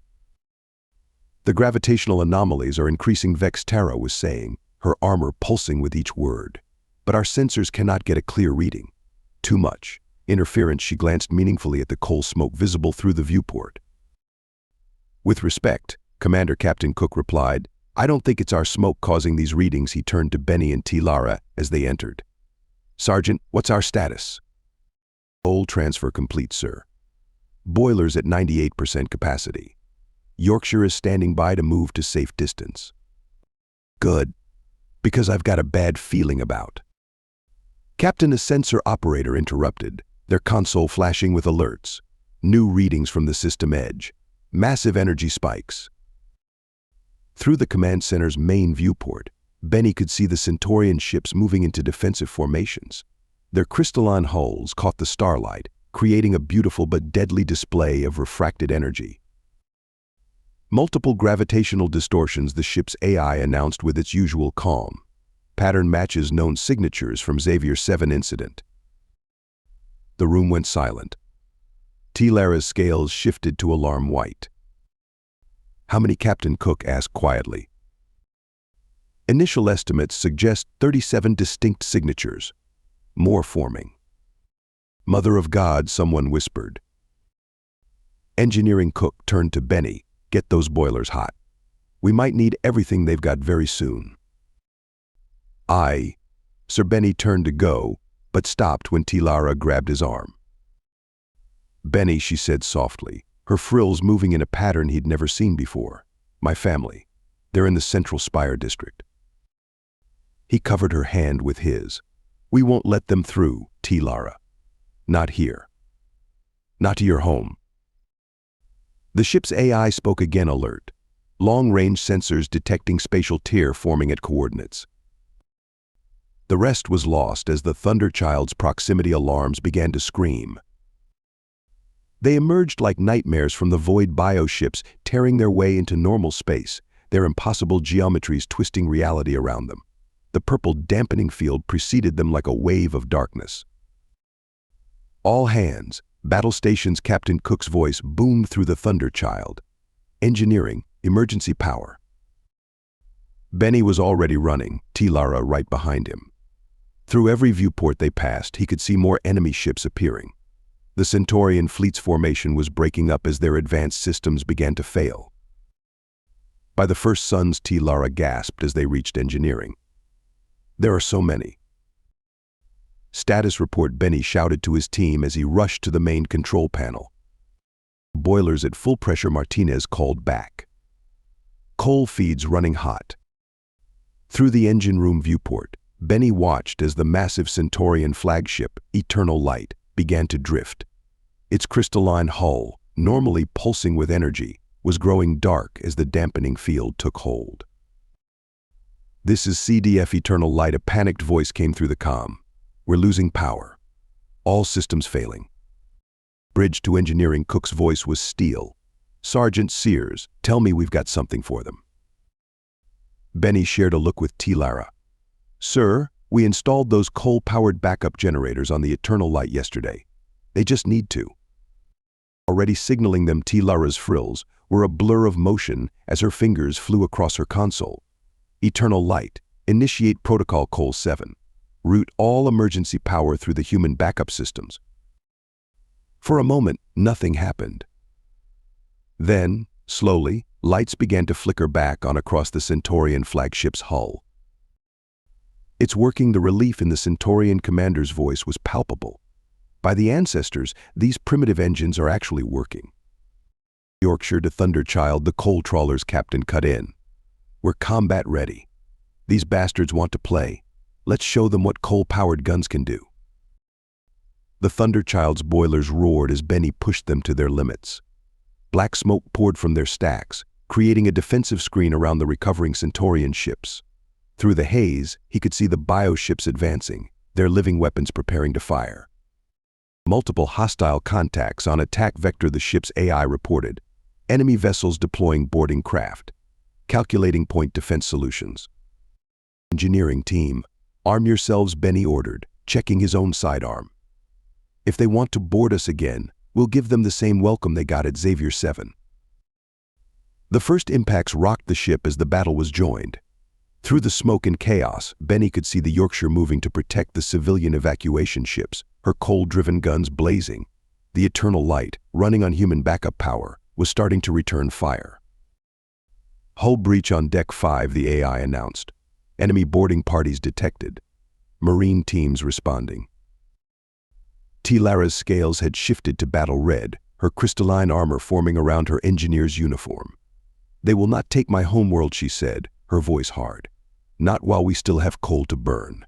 The gravitational anomalies are increasing, Vex Terra was saying, her armor pulsing with each word. But our sensors cannot get a clear reading. Too much interference. She glanced meaningfully at the coal smoke visible through the viewport. With respect, Commander Captain Cook replied, I don't think it's our smoke causing these readings. He turned to Benny and Lara as they entered. Sergeant, what's our status? Coal transfer complete, sir. Boilers at 98% capacity. Yorkshire is standing by to move to safe distance. Good, because I've got a bad feeling about. Captain, a sensor operator interrupted, their console flashing with alerts. New readings from the system edge. Massive energy spikes. Through the command center's main viewport, Benny could see the Centorian ships moving into defensive formations. Their crystalline hulls caught the starlight, creating a beautiful but deadly display of refracted energy. Multiple gravitational distortions, the ship's AI announced with its usual calm. Pattern matches known signatures from Xavier's 7 incident. The room went silent. Lara's scales shifted to alarm white. How many? Captain Cook asked quietly. Initial estimates suggest 37 distinct signatures. More forming. Mother of God, someone whispered. Engineering Cook turned to Benny. Get those boilers hot. We might need everything they've got very soon. Sir Benny turned to go, but stopped when Tilara grabbed his arm. Benny, she said softly, her frills moving in a pattern he'd never seen before. My family. They're in the Central Spire district. He covered her hand with his. We won't let them through, Tilara. Not here. Not to your home. The ship's AI spoke again, alert. Long-range sensors detecting spatial tear forming at coordinates. The rest was lost as the Thunderchild's proximity alarms began to scream. They emerged like nightmares from the void bioships, tearing their way into normal space, their impossible geometries twisting reality around them. The purple dampening field preceded them like a wave of darkness. All hands, battle stations. Captain Cook's voice boomed through the Thunderchild. Engineering, emergency power. Benny was already running, Tilara right behind him. Through every viewport they passed, he could see more enemy ships appearing. The Centaurian fleet's formation was breaking up as their advanced systems began to fail. By the first suns, Tilara gasped as they reached engineering. There are so many. Status report, Benny shouted to his team as he rushed to the main control panel. Boilers at full pressure, Martinez called back. Coal feeds running hot. Through the engine room viewport, Benny watched as the massive Centaurian flagship, Eternal Light, began to drift. Its crystalline hull, normally pulsing with energy, was growing dark as the dampening field took hold. This is CDF Eternal Light, a panicked voice came through the comm. We're losing power. All systems failing. Bridge to engineering. Cook's voice was steel. Sergeant Sears, tell me we've got something for them. Benny shared a look with Tilara. Sir, we installed those coal-powered backup generators on the Eternal Light yesterday. They just need to. Already signaling them. Tilara's frills were a blur of motion as her fingers flew across her console. Eternal Light, initiate protocol Coal 7. Route all emergency power through the human backup systems. For a moment, nothing happened. Then, slowly, lights began to flicker back on across the Centaurian flagship's hull. It's working. The relief in the Centaurian commander's voice was palpable. By the ancestors, these primitive engines are actually working. Yorkshire to Thunderchild, the coal trawler's captain cut in. We're combat ready. These bastards want to play. Let's show them what coal-powered guns can do. The Thunderchild's boilers roared as Benny pushed them to their limits. Black smoke poured from their stacks, creating a defensive screen around the recovering Centaurian ships. Through the haze, he could see the bioships advancing, their living weapons preparing to fire. Multiple hostile contacts on attack vector, the ship's AI reported. Enemy vessels deploying boarding craft. Calculating point defense solutions. Engineering team, arm yourselves, Benny ordered, checking his own sidearm. If they want to board us again, we'll give them the same welcome they got at Xavier 7. The first impacts rocked the ship as the battle was joined. Through the smoke and chaos, Benny could see the Yorkshire moving to protect the civilian evacuation ships, her coal-driven guns blazing. The Eternal Light, running on human backup power, was starting to return fire. Hull breach on Deck 5, the AI announced. Enemy boarding parties detected. Marine teams responding. Tilara's scales had shifted to battle red, her crystalline armor forming around her engineer's uniform. They will not take my homeworld, she said, her voice hard. Not while we still have coal to burn.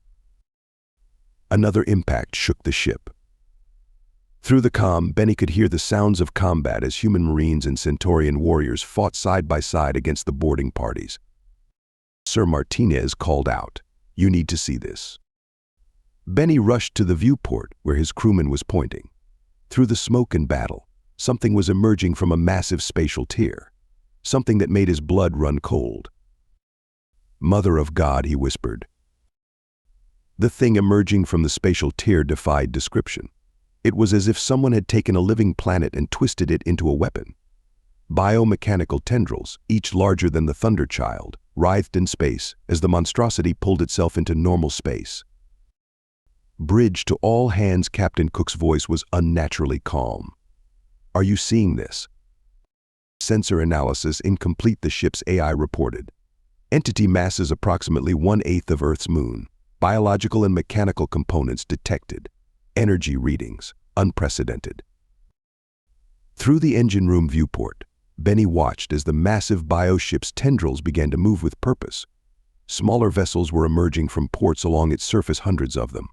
Another impact shook the ship. Through the comm, Benny could hear the sounds of combat as human marines and Centaurian warriors fought side by side against the boarding parties. Sir Martinez called out, "You need to see this." Benny rushed to the viewport where his crewman was pointing. Through the smoke and battle, something was emerging from a massive spatial tear, something that made his blood run cold. "Mother of God," he whispered. The thing emerging from the spatial tear defied description. It was as if someone had taken a living planet and twisted it into a weapon. Biomechanical tendrils, each larger than the Thunderchild, writhed in space as the monstrosity pulled itself into normal space. Bridge to all hands, Captain Cook's voice was unnaturally calm. Are you seeing this? Sensor analysis incomplete, the ship's AI reported. Entity masses approximately 1/8 of Earth's moon. Biological and mechanical components detected. Energy readings, unprecedented. Through the engine room viewport, Benny watched as the massive bioship's tendrils began to move with purpose. Smaller vessels were emerging from ports along its surface, hundreds of them.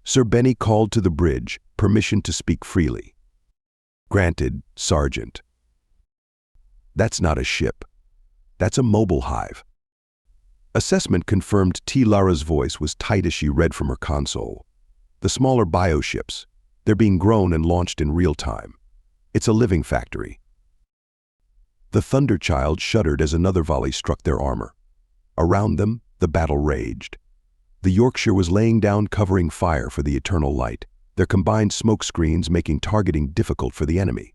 Sir Benny called to the bridge, permission to speak freely. Granted, Sergeant. That's not a ship. That's a mobile hive. Assessment confirmed. Lara's voice was tight as she read from her console. The smaller bioships, they're being grown and launched in real time. It's a living factory. The Thunderchild shuddered as another volley struck their armor. Around them, the battle raged. The Yorkshire was laying down covering fire for the eternal light, their combined smoke screens making targeting difficult for the enemy.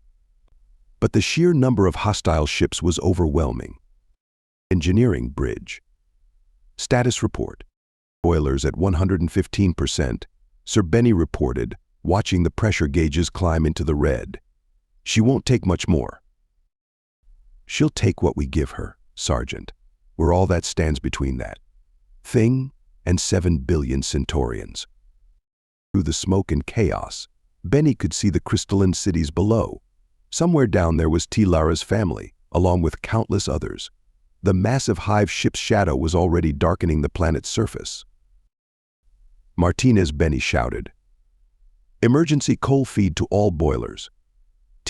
But the sheer number of hostile ships was overwhelming. Engineering bridge. Status report. Boilers at 115%. Sir Benny reported, watching the pressure gauges climb into the red. She won't take much more. She'll take what we give her, Sergeant. We're all that stands between that thing and 7 billion Centaurians. Through the smoke and chaos, Benny could see the crystalline cities below. Somewhere down there was Lara's family, along with countless others. The massive hive ship's shadow was already darkening the planet's surface. Martinez, Benny shouted. Emergency coal feed to all boilers.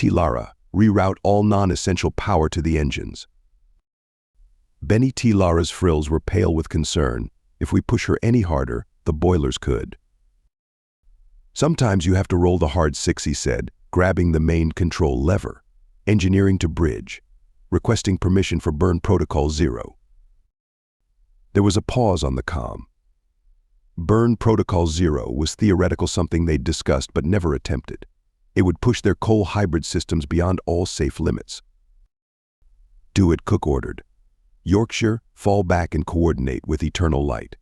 Lara, reroute all non-essential power to the engines. Benny, Lara's frills were pale with concern. If we push her any harder, the boilers could. Sometimes you have to roll the hard 6, he said, grabbing the main control lever. Engineering to bridge. Requesting permission for burn protocol 0. There was a pause on the comm. Burn protocol 0 was theoretical, something they'd discussed but never attempted. It would push their coal hybrid systems beyond all safe limits. Do it, Cook ordered. Yorkshire, fall back and coordinate with eternal light.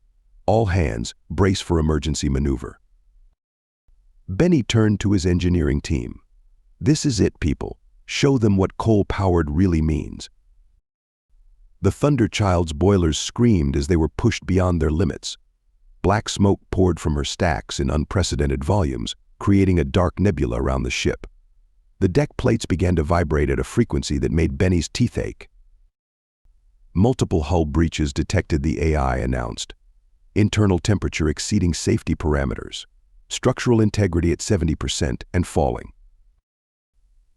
All hands, brace for emergency maneuver. Benny turned to his engineering team. This is it, people. Show them what coal-powered really means. The Thunderchild's boilers screamed as they were pushed beyond their limits. Black smoke poured from her stacks in unprecedented volumes, creating a dark nebula around the ship. The deck plates began to vibrate at a frequency that made Benny's teeth ache. Multiple hull breaches detected, the AI announced. Internal temperature exceeding safety parameters. Structural integrity at 70% and falling.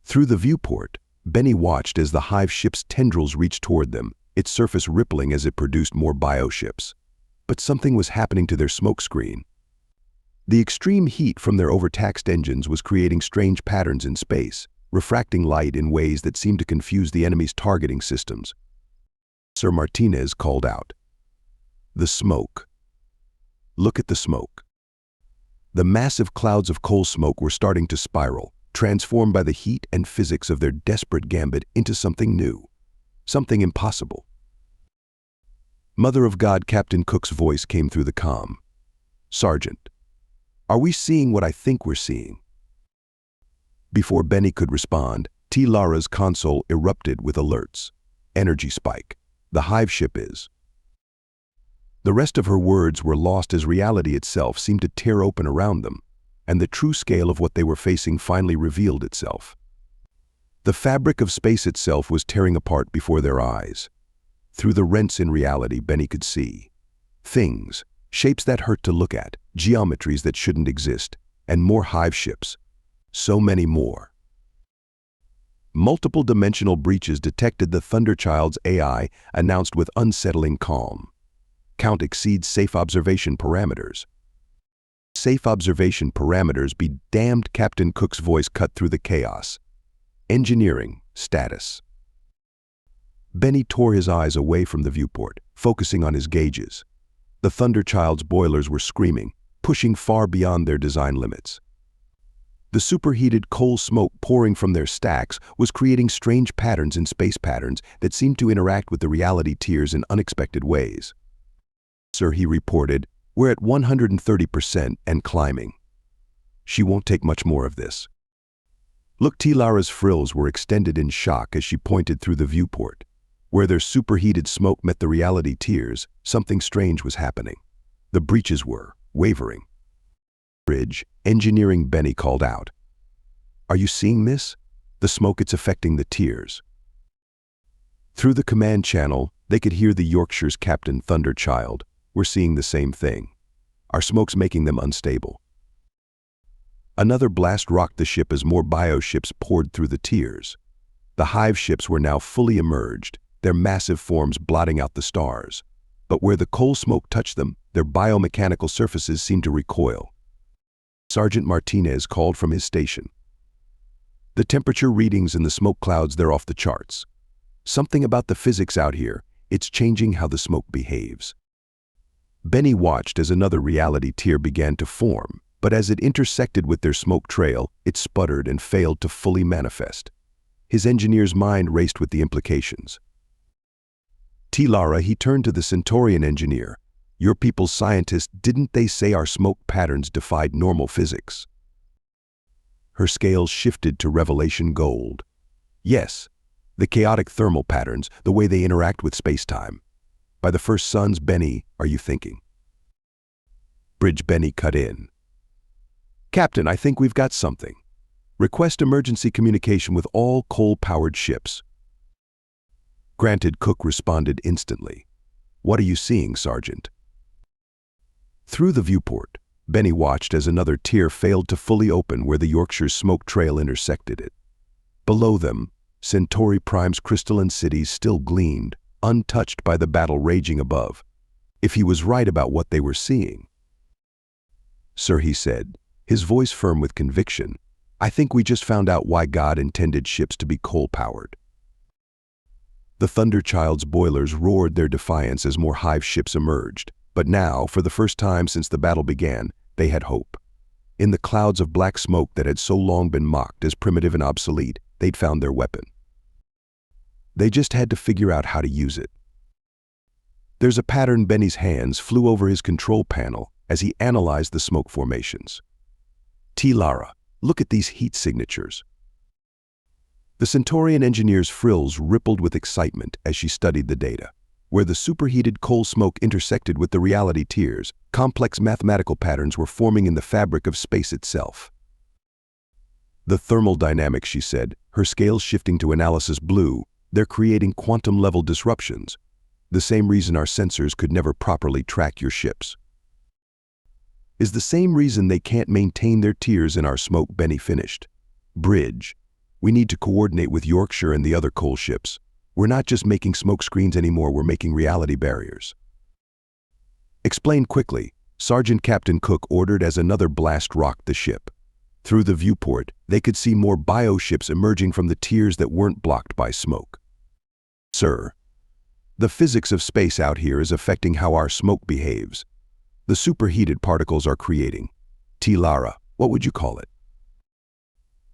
Through the viewport, Benny watched as the hive ship's tendrils reached toward them, its surface rippling as it produced more bioships. But something was happening to their smoke screen. The extreme heat from their overtaxed engines was creating strange patterns in space, refracting light in ways that seemed to confuse the enemy's targeting systems. Sir Martinez called out. The smoke. Look at the smoke. The massive clouds of coal smoke were starting to spiral, transformed by the heat and physics of their desperate gambit into something new, something impossible. Mother of God, Captain Cook's voice came through the comm. Sergeant, are we seeing what I think we're seeing? Before Benny could respond, Lara's console erupted with alerts. Energy spike. The hive ship is. The rest of her words were lost as reality itself seemed to tear open around them, and the true scale of what they were facing finally revealed itself. The fabric of space itself was tearing apart before their eyes. Through the rents in reality, Benny could see things, shapes that hurt to look at, geometries that shouldn't exist, and more hive ships. So many more. Multiple dimensional breaches detected, the Thunderchild's AI announced with unsettling calm. Count exceeds safe observation parameters. Safe observation parameters be damned, Captain Cook's voice cut through the chaos. Engineering, status. Benny tore his eyes away from the viewport, focusing on his gauges. The Thunderchild's boilers were screaming, pushing far beyond their design limits. The superheated coal smoke pouring from their stacks was creating strange patterns in space patterns that seemed to interact with the reality tiers in unexpected ways. "Sir," he reported, "we're at 130% and climbing. She won't take much more of this." Look, Lara's frills were extended in shock as she pointed through the viewport. Where their superheated smoke met the reality tiers, something strange was happening. The breaches were wavering. "Bridge, engineering," Benny called out. "Are you seeing this? The smoke, it's affecting the tiers." Through the command channel, they could hear the Yorkshire's Captain Thunderchild. "We're seeing the same thing. Our smoke's making them unstable." Another blast rocked the ship as more bioships poured through the tiers. The hive ships were now fully emerged, their massive forms blotting out the stars. But where the coal smoke touched them, their biomechanical surfaces seemed to recoil. Sergeant Martinez called from his station. "The temperature readings in the smoke clouds, they're off the charts. Something about the physics out here, it's changing how the smoke behaves." Benny watched as another reality tier began to form, but as it intersected with their smoke trail, it sputtered and failed to fully manifest. His engineer's mind raced with the implications. Lara, he turned to the Centorian engineer. "Your people's scientists, didn't they say our smoke patterns defied normal physics?" Her scales shifted to revelation gold. "Yes, the chaotic thermal patterns, the way they interact with space-time. By the first suns, Benny, are you thinking?" Bridge Benny cut in. "Captain, I think we've got something. Request emergency communication with all coal-powered ships." Granted, Cook responded instantly. "What are you seeing, Sergeant?" Through the viewport, Benny watched as another tier failed to fully open where the Yorkshire's smoke trail intersected it. Below them, Centauri Prime's crystalline cities still gleamed, untouched by the battle raging above. If he was right about what they were seeing. "Sir," he said, his voice firm with conviction, "I think we just found out why God intended ships to be coal-powered." The Thunderchild's boilers roared their defiance as more hive ships emerged, but now, for the first time since the battle began, they had hope. In the clouds of black smoke that had so long been mocked as primitive and obsolete, they'd found their weapon. They just had to figure out how to use it. "There's a pattern." Benny's hands flew over his control panel as he analyzed the smoke formations. "Lara, look at these heat signatures." The Centorian engineer's frills rippled with excitement as she studied the data. Where the superheated coal smoke intersected with the reality tiers, complex mathematical patterns were forming in the fabric of space itself. "The thermal dynamics," she said, her scales shifting to analysis blue, "they're creating quantum-level disruptions. The same reason our sensors could never properly track your ships is the same reason they can't maintain their tiers in our smoke," Benny finished. "Bridge, we need to coordinate with Yorkshire and the other coal ships. We're not just making smoke screens anymore, we're making reality barriers." "Explain quickly," Sergeant Captain Cook ordered as another blast rocked the ship. Through the viewport, they could see more bioships emerging from the tiers that weren't blocked by smoke. "Sir, the physics of space out here is affecting how our smoke behaves. The superheated particles are creating, Lara, what would you call it?"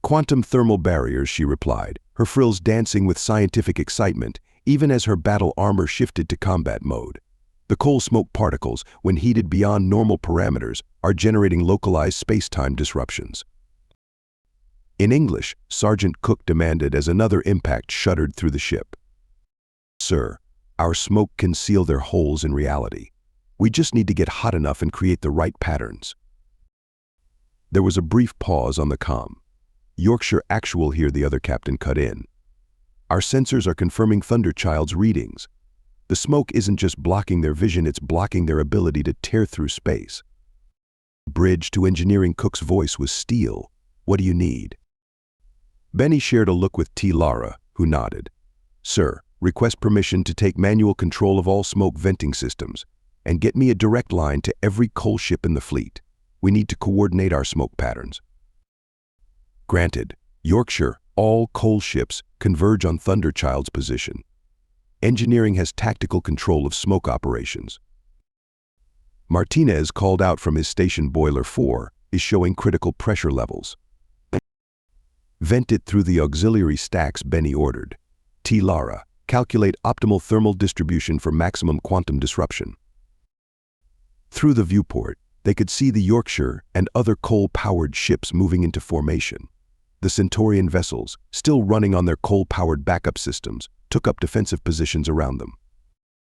"Quantum thermal barriers," she replied, her frills dancing with scientific excitement, even as her battle armor shifted to combat mode. "The coal smoke particles, when heated beyond normal parameters, are generating localized space-time disruptions." In English, Sergeant Cook demanded as another impact shuddered through the ship. "Sir, our smoke can seal their holes in reality. We just need to get hot enough and create the right patterns." There was a brief pause on the comm. "Yorkshire Actual here," the other captain cut in. "Our sensors are confirming Thunderchild's readings. The smoke isn't just blocking their vision, it's blocking their ability to tear through space." Bridge to engineering Cook's voice was steel. "What do you need?" Benny shared a look with Lara, who nodded. "Sir, request permission to take manual control of all smoke venting systems, and get me a direct line to every coal ship in the fleet. We need to coordinate our smoke patterns." "Granted. Yorkshire, all coal ships converge on Thunderchild's position. Engineering has tactical control of smoke operations." Martinez, called out from his station. "Boiler 4 is showing critical pressure levels." Vent it through the auxiliary stacks, Benny ordered. T. Lara, calculate optimal thermal distribution for maximum quantum disruption. Through the viewport, they could see the Yorkshire and other coal-powered ships moving into formation. The Centurion vessels, still running on their coal-powered backup systems, took up defensive positions around them.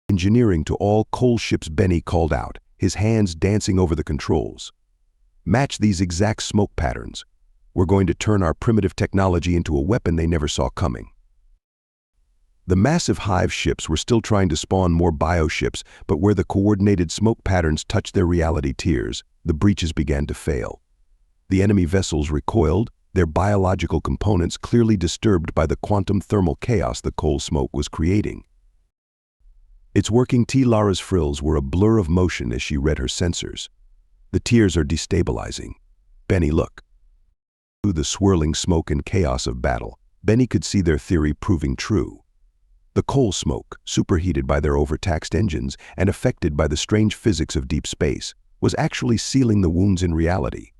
Engineering to all coal ships, Benny called out, his hands dancing over the controls. Match these exact smoke patterns. We're going to turn our primitive technology into a weapon they never saw coming. The massive hive ships were still trying to spawn more bioships, but where the coordinated smoke patterns touched their reality tiers, the breaches began to fail. The enemy vessels recoiled, their biological components clearly disturbed by the quantum thermal chaos the coal smoke was creating. It's working. T. Lara's frills were a blur of motion as she read her sensors. The tiers are destabilizing. Benny, look. Through the swirling smoke and chaos of battle, Benny could see their theory proving true. The coal smoke, superheated by their overtaxed engines and affected by the strange physics of deep space, was actually sealing the wounds in reality.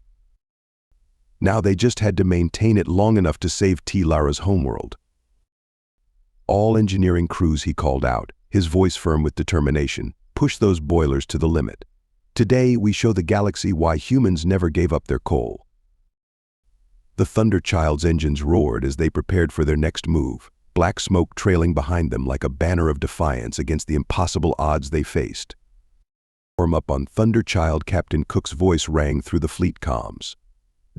Now they just had to maintain it long enough to save T. Lara's homeworld. All engineering crews, he called out, his voice firm with determination, push those boilers to the limit. Today we show the galaxy why humans never gave up their coal. The Thunderchild's engines roared as they prepared for their next move, black smoke trailing behind them like a banner of defiance against the impossible odds they faced. Form up on Thunderchild, Captain Cook's voice rang through the fleet comms.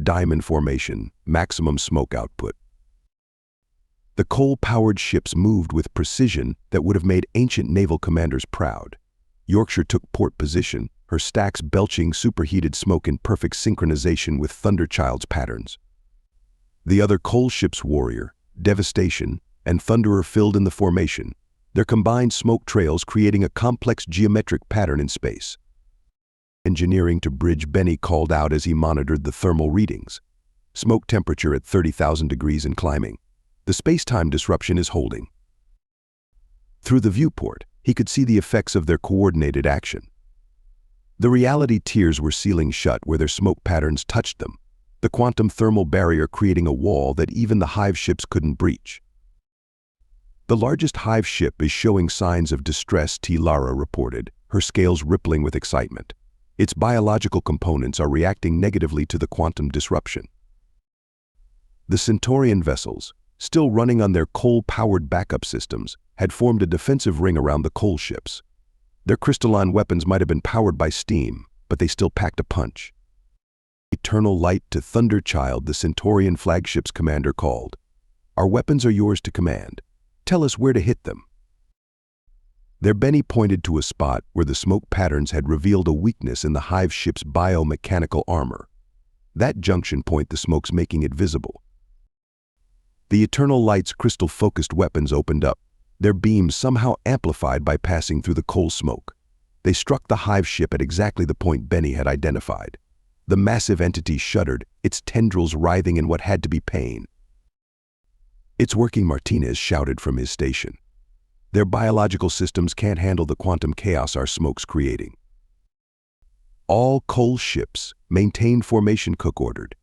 Diamond formation, maximum smoke output. The coal-powered ships moved with precision that would have made ancient naval commanders proud. Yorkshire took port position, her stacks belching superheated smoke in perfect synchronization with Thunderchild's patterns. The other coal ships, Warrior, Devastation, and Thunderer, filled in the formation, their combined smoke trails creating a complex geometric pattern in space. Engineering to bridge, Benny called out as he monitored the thermal readings. Smoke temperature at 30,000 degrees and climbing. The space-time disruption is holding. Through the viewport, he could see the effects of their coordinated action. The reality tiers were sealing shut where their smoke patterns touched them, the quantum thermal barrier creating a wall that even the hive ships couldn't breach. The largest hive ship is showing signs of distress, T. Lara reported, her scales rippling with excitement. Its biological components are reacting negatively to the quantum disruption. The Centurion vessels, still running on their coal-powered backup systems, had formed a defensive ring around the coal ships. Their crystalline weapons might have been powered by steam, but they still packed a punch. Eternal light to Thunderchild, the Centurion flagship's commander called. Our weapons are yours to command. Tell us where to hit them. There, Benny pointed to a spot where the smoke patterns had revealed a weakness in the hive ship's biomechanical armor. That junction point, the smoke's making it visible. The Eternal Light's crystal-focused weapons opened up, their beams somehow amplified by passing through the coal smoke. They struck the hive ship at exactly the point Benny had identified. The massive entity shuddered, its tendrils writhing in what had to be pain. It's working, Martinez shouted from his station. Their biological systems can't handle the quantum chaos our smoke's creating. All coal ships, maintain formation, Cook ordered.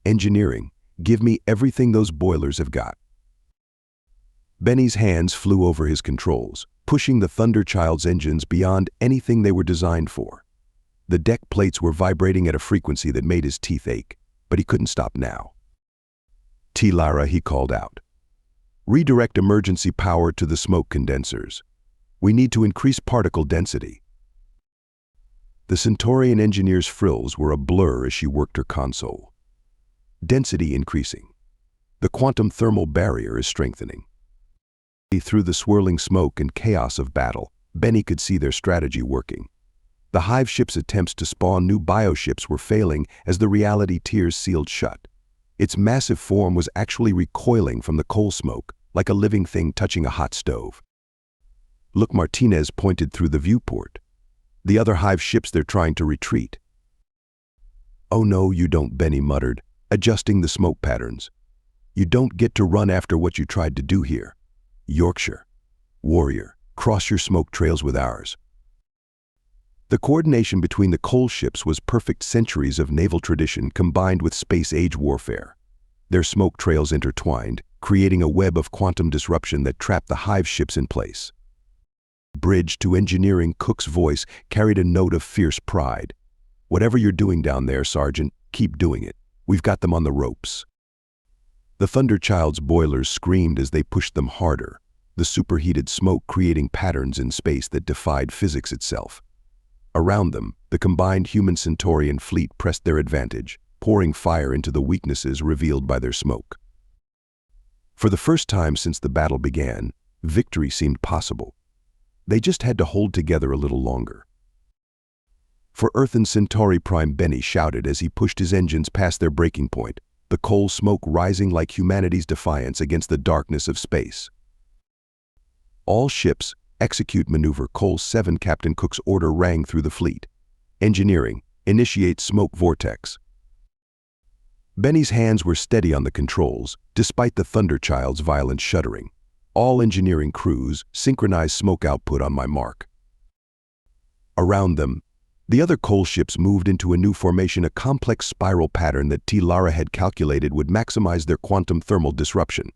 Engineering, give me everything those boilers have got. Benny's hands flew over his controls, pushing the Thunderchild's engines beyond anything they were designed for. The deck plates were vibrating at a frequency that made his teeth ache, but he couldn't stop now. T. Lara, he called out. Redirect emergency power to the smoke condensers. We need to increase particle density. The Centurion engineer's frills were a blur as she worked her console. Density increasing. The quantum thermal barrier is strengthening. Through the swirling smoke and chaos of battle, Benny could see their strategy working. The hive ship's attempts to spawn new bioships were failing as the reality tiers sealed shut. Its massive form was actually recoiling from the coal smoke, like a living thing touching a hot stove. Look, Martinez pointed through the viewport. The other hive ships, they're trying to retreat. Oh no, you don't, Benny muttered, adjusting the smoke patterns. You don't get to run after what you tried to do here. Yorkshire, Warrior, cross your smoke trails with ours. The coordination between the coal ships was perfect, centuries of naval tradition combined with space-age warfare. their smoke trails intertwined, creating a web of quantum disruption that trapped the hive ships in place. Bridge to engineering, Cook's voice carried a note of fierce pride. "Whatever you're doing down there, Sergeant, keep doing it. We've got them on the ropes." The Thunderchild's boilers screamed as they pushed them harder, the superheated smoke creating patterns in space that defied physics itself. Around them, the combined human Centaurian fleet pressed their advantage, pouring fire into the weaknesses revealed by their smoke. For the first time since the battle began, victory seemed possible. They just had to hold together a little longer. For Earth and Centauri Prime, Benny shouted as he pushed his engines past their breaking point, the coal smoke rising like humanity's defiance against the darkness of space. "All ships, execute maneuver Cole 7." Captain Cook's order rang through the fleet. "Engineering, initiate smoke vortex." Benny's hands were steady on the controls, despite the Thunderchild's violent shuddering. "All engineering crews, synchronize smoke output on my mark." Around them, the other coal ships moved into a new formation, a complex spiral pattern that Lara had calculated would maximize their quantum thermal disruption.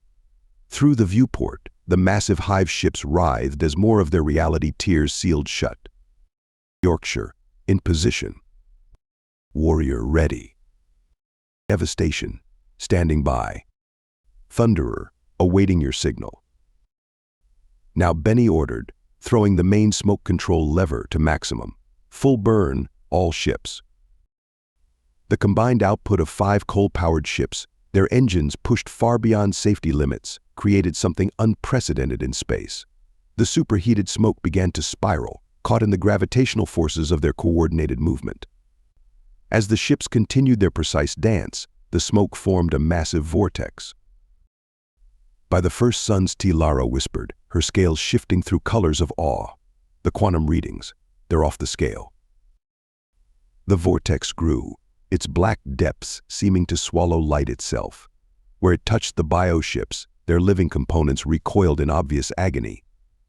Through the viewport, the massive hive ships writhed as more of their reality tiers sealed shut. Yorkshire, in position. Warrior, ready. Devastation, standing by. Thunderer, awaiting your signal. Now Benny ordered, throwing the main smoke control lever to maximum. "Full burn, all ships." The combined output of 5 coal-powered ships, their engines pushed far beyond safety limits, created something unprecedented in space. The superheated smoke began to spiral, caught in the gravitational forces of their coordinated movement. As the ships continued their precise dance, the smoke formed a massive vortex. By the first suns, Lara whispered, her scales shifting through colors of awe. "The quantum readings, they're off the scale." The vortex grew, its black depths seeming to swallow light itself. Where it touched the bioships, their living components recoiled in obvious agony.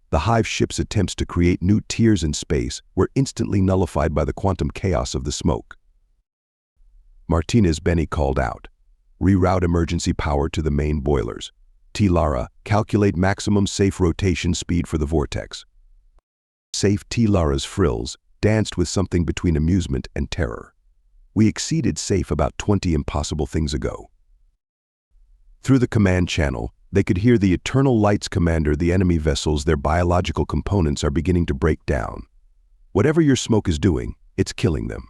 The hive ships' attempts to create new tiers in space were instantly nullified by the quantum chaos of the smoke. "Martinez," Benny called out. "Reroute emergency power to the main boilers. Lara, calculate maximum safe rotation speed for the vortex." Safe. Lara's frills danced with something between amusement and terror. "We exceeded safe about 20 impossible things ago." Through the command channel, they could hear the Eternal Lights commander, "The enemy vessels, their biological components are beginning to break down. Whatever your smoke is doing, it's killing them."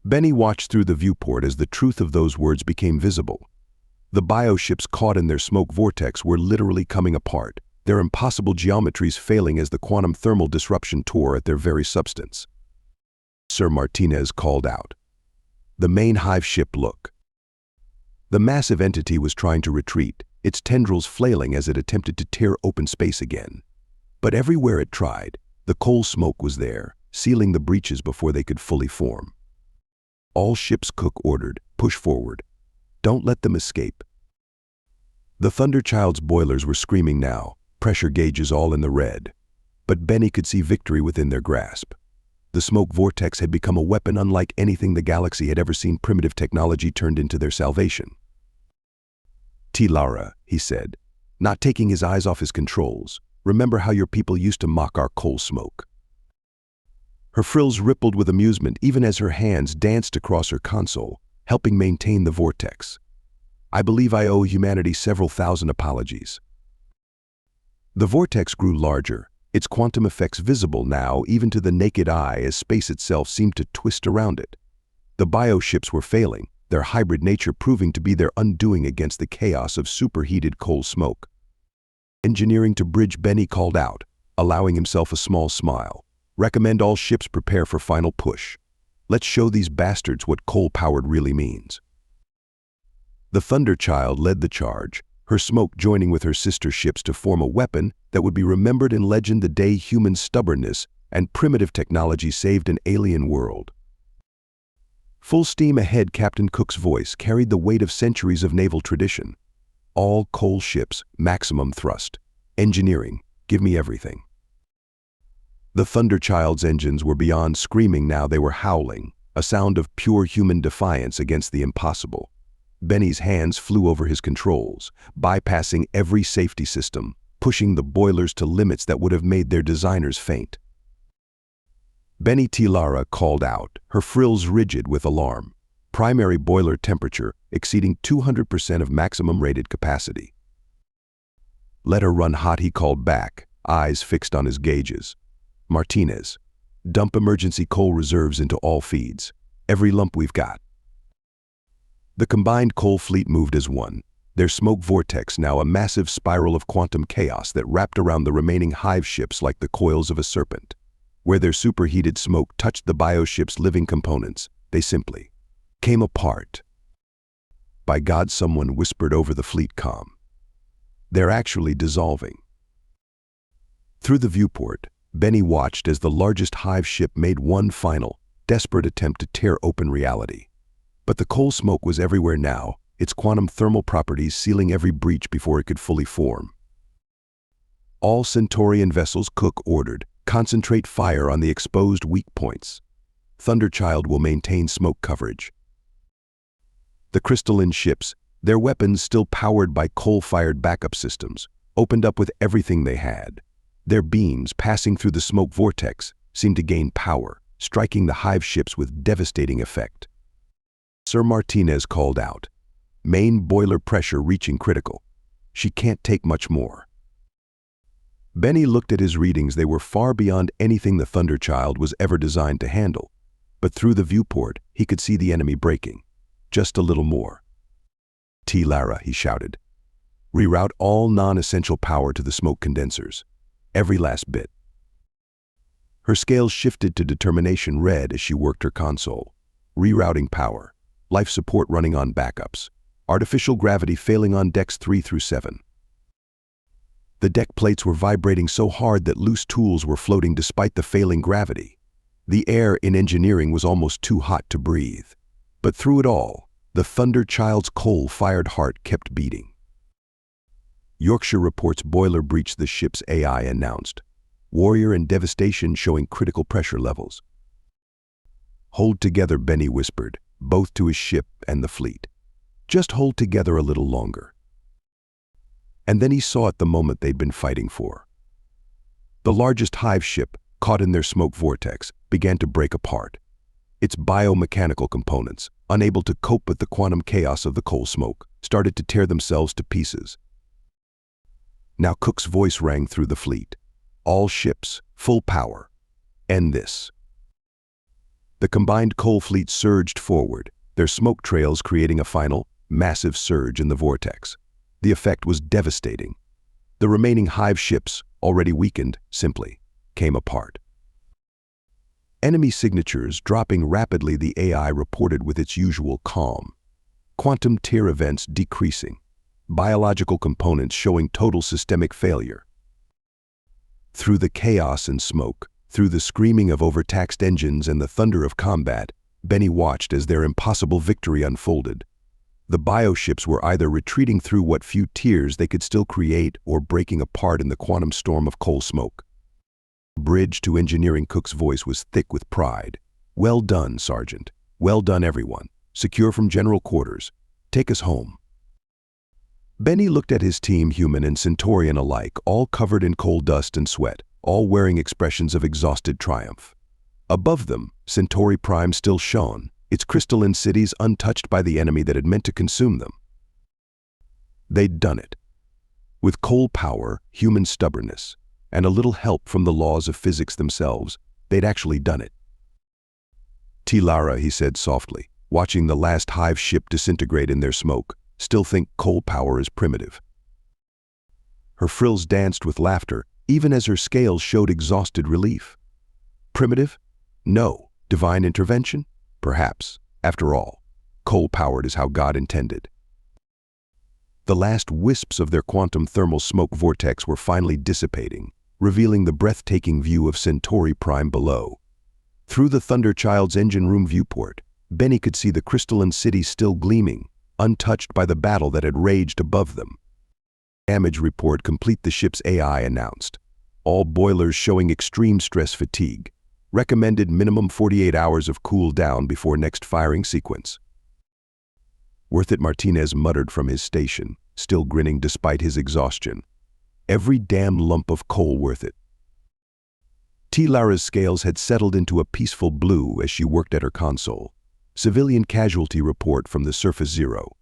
Benny watched through the viewport as the truth of those words became visible. The bioships caught in their smoke vortex were literally coming apart, their impossible geometries failing as the quantum thermal disruption tore at their very substance. "Sir," Martinez called out. "The main hive ship, look." The massive entity was trying to retreat, its tendrils flailing as it attempted to tear open space again. But everywhere it tried, the coal smoke was there, sealing the breaches before they could fully form. "All ships," Cook ordered, "push forward. Don't let them escape." The Thunderchild's boilers were screaming now, pressure gauges all in the red. But Benny could see victory within their grasp. The smoke vortex had become a weapon unlike anything the galaxy had ever seen. Primitive technology turned into their salvation. "Lara," he said, not taking his eyes off his controls, "remember how your people used to mock our coal smoke?" Her frills rippled with amusement even as her hands danced across her console, helping maintain the vortex. "I believe I owe humanity several thousand apologies." The vortex grew larger, its quantum effects visible now even to the naked eye as space itself seemed to twist around it. The bioships were failing, their hybrid nature proving to be their undoing against the chaos of superheated coal smoke. "Engineering to bridge," Benny called out, allowing himself a small smile. "Recommend all ships prepare for final push. Let's show these bastards what coal-powered really means." The Thunderchild led the charge, her smoke joining with her sister ships to form a weapon that would be remembered in legend the day human stubbornness and primitive technology saved an alien world. "Full steam ahead," Captain Cook's voice carried the weight of centuries of naval tradition. "All coal ships, maximum thrust. Engineering, give me everything." The Thunderchild's engines were beyond screaming now, they were howling, a sound of pure human defiance against the impossible. Benny's hands flew over his controls, bypassing every safety system, pushing the boilers to limits that would have made their designers faint. Benny Lara called out, her frills rigid with alarm. Primary boiler temperature exceeding 200% of maximum rated capacity. Let her run hot, he called back, eyes fixed on his gauges. Martinez, dump emergency coal reserves into all feeds. Every lump we've got. The combined coal fleet moved as one, their smoke vortex now a massive spiral of quantum chaos that wrapped around the remaining hive ships like the coils of a serpent. Where their superheated smoke touched the bioship's living components, they simply came apart. By God, someone whispered over the fleet comm. They're actually dissolving. Through the viewport, Benny watched as the largest hive ship made one final, desperate attempt to tear open reality. But the coal smoke was everywhere now, its quantum thermal properties sealing every breach before it could fully form. All Centaurian vessels, Cook ordered, concentrate fire on the exposed weak points. Thunderchild will maintain smoke coverage. The crystalline ships, their weapons still powered by coal-fired backup systems, opened up with everything they had. Their beams, passing through the smoke vortex, seemed to gain power, striking the hive ships with devastating effect. Sir Martinez called out, main boiler pressure reaching critical. She can't take much more. Benny looked at his readings. They were far beyond anything the Thunderchild was ever designed to handle. But through the viewport, he could see the enemy breaking. Just a little more. Lara, he shouted. Reroute all non-essential power to the smoke condensers. Every last bit. Her scales shifted to determination red as she worked her console. Rerouting power. Life support running on backups. Artificial gravity failing on decks 3 through 7. The deck plates were vibrating so hard that loose tools were floating despite the failing gravity. The air in engineering was almost too hot to breathe. But through it all, the Thunderchild's coal-fired heart kept beating. Yorkshire reports boiler breached, the ship's AI announced. Warrior and devastation showing critical pressure levels. Hold together, Benny whispered, both to his ship and the fleet. Just hold together a little longer. And then he saw it, the moment they'd been fighting for. The largest hive ship, caught in their smoke vortex, began to break apart. Its biomechanical components, unable to cope with the quantum chaos of the coal smoke, started to tear themselves to pieces. Now Cook's voice rang through the fleet. All ships, full power. End this. The combined coal fleet surged forward, their smoke trails creating a final, massive surge in the vortex. The effect was devastating. The remaining hive ships, already weakened, simply came apart. Enemy signatures dropping rapidly, the AI reported with its usual calm. Quantum tear events decreasing. Biological components showing total systemic failure. Through the chaos and smoke, through the screaming of overtaxed engines and the thunder of combat, Benny watched as their impossible victory unfolded. The bioships were either retreating through what few tears they could still create or breaking apart in the quantum storm of coal smoke. Bridge to engineering, Cook's voice was thick with pride. Well done, Sergeant. Well done, everyone. Secure from general quarters. Take us home. Benny looked at his team, human and Centaurian alike, all covered in coal dust and sweat, all wearing expressions of exhausted triumph. Above them, Centauri Prime still shone, its crystalline cities untouched by the enemy that had meant to consume them. They'd done it. With coal power, human stubbornness, and a little help from the laws of physics themselves, they'd actually done it. Lara, he said softly, watching the last hive ship disintegrate in their smoke, still think coal power is primitive. Her frills danced with laughter, even as her scales showed exhausted relief. Primitive? No. Divine intervention? Perhaps. After all, coal-powered is how God intended. The last wisps of their quantum thermal smoke vortex were finally dissipating, revealing the breathtaking view of Centauri Prime below. Through the Thunderchild's engine room viewport, Benny could see the crystalline city still gleaming, untouched by the battle that had raged above them. Damage report complete, the ship's AI announced. All boilers showing extreme stress fatigue. Recommended minimum 48 hours of cool down before next firing sequence. "Worth it," Martinez muttered from his station, still grinning despite his exhaustion. "Every damn lump of coal worth it." Lara's scales had settled into a peaceful blue as she worked at her console. Civilian casualty report from the surface 0.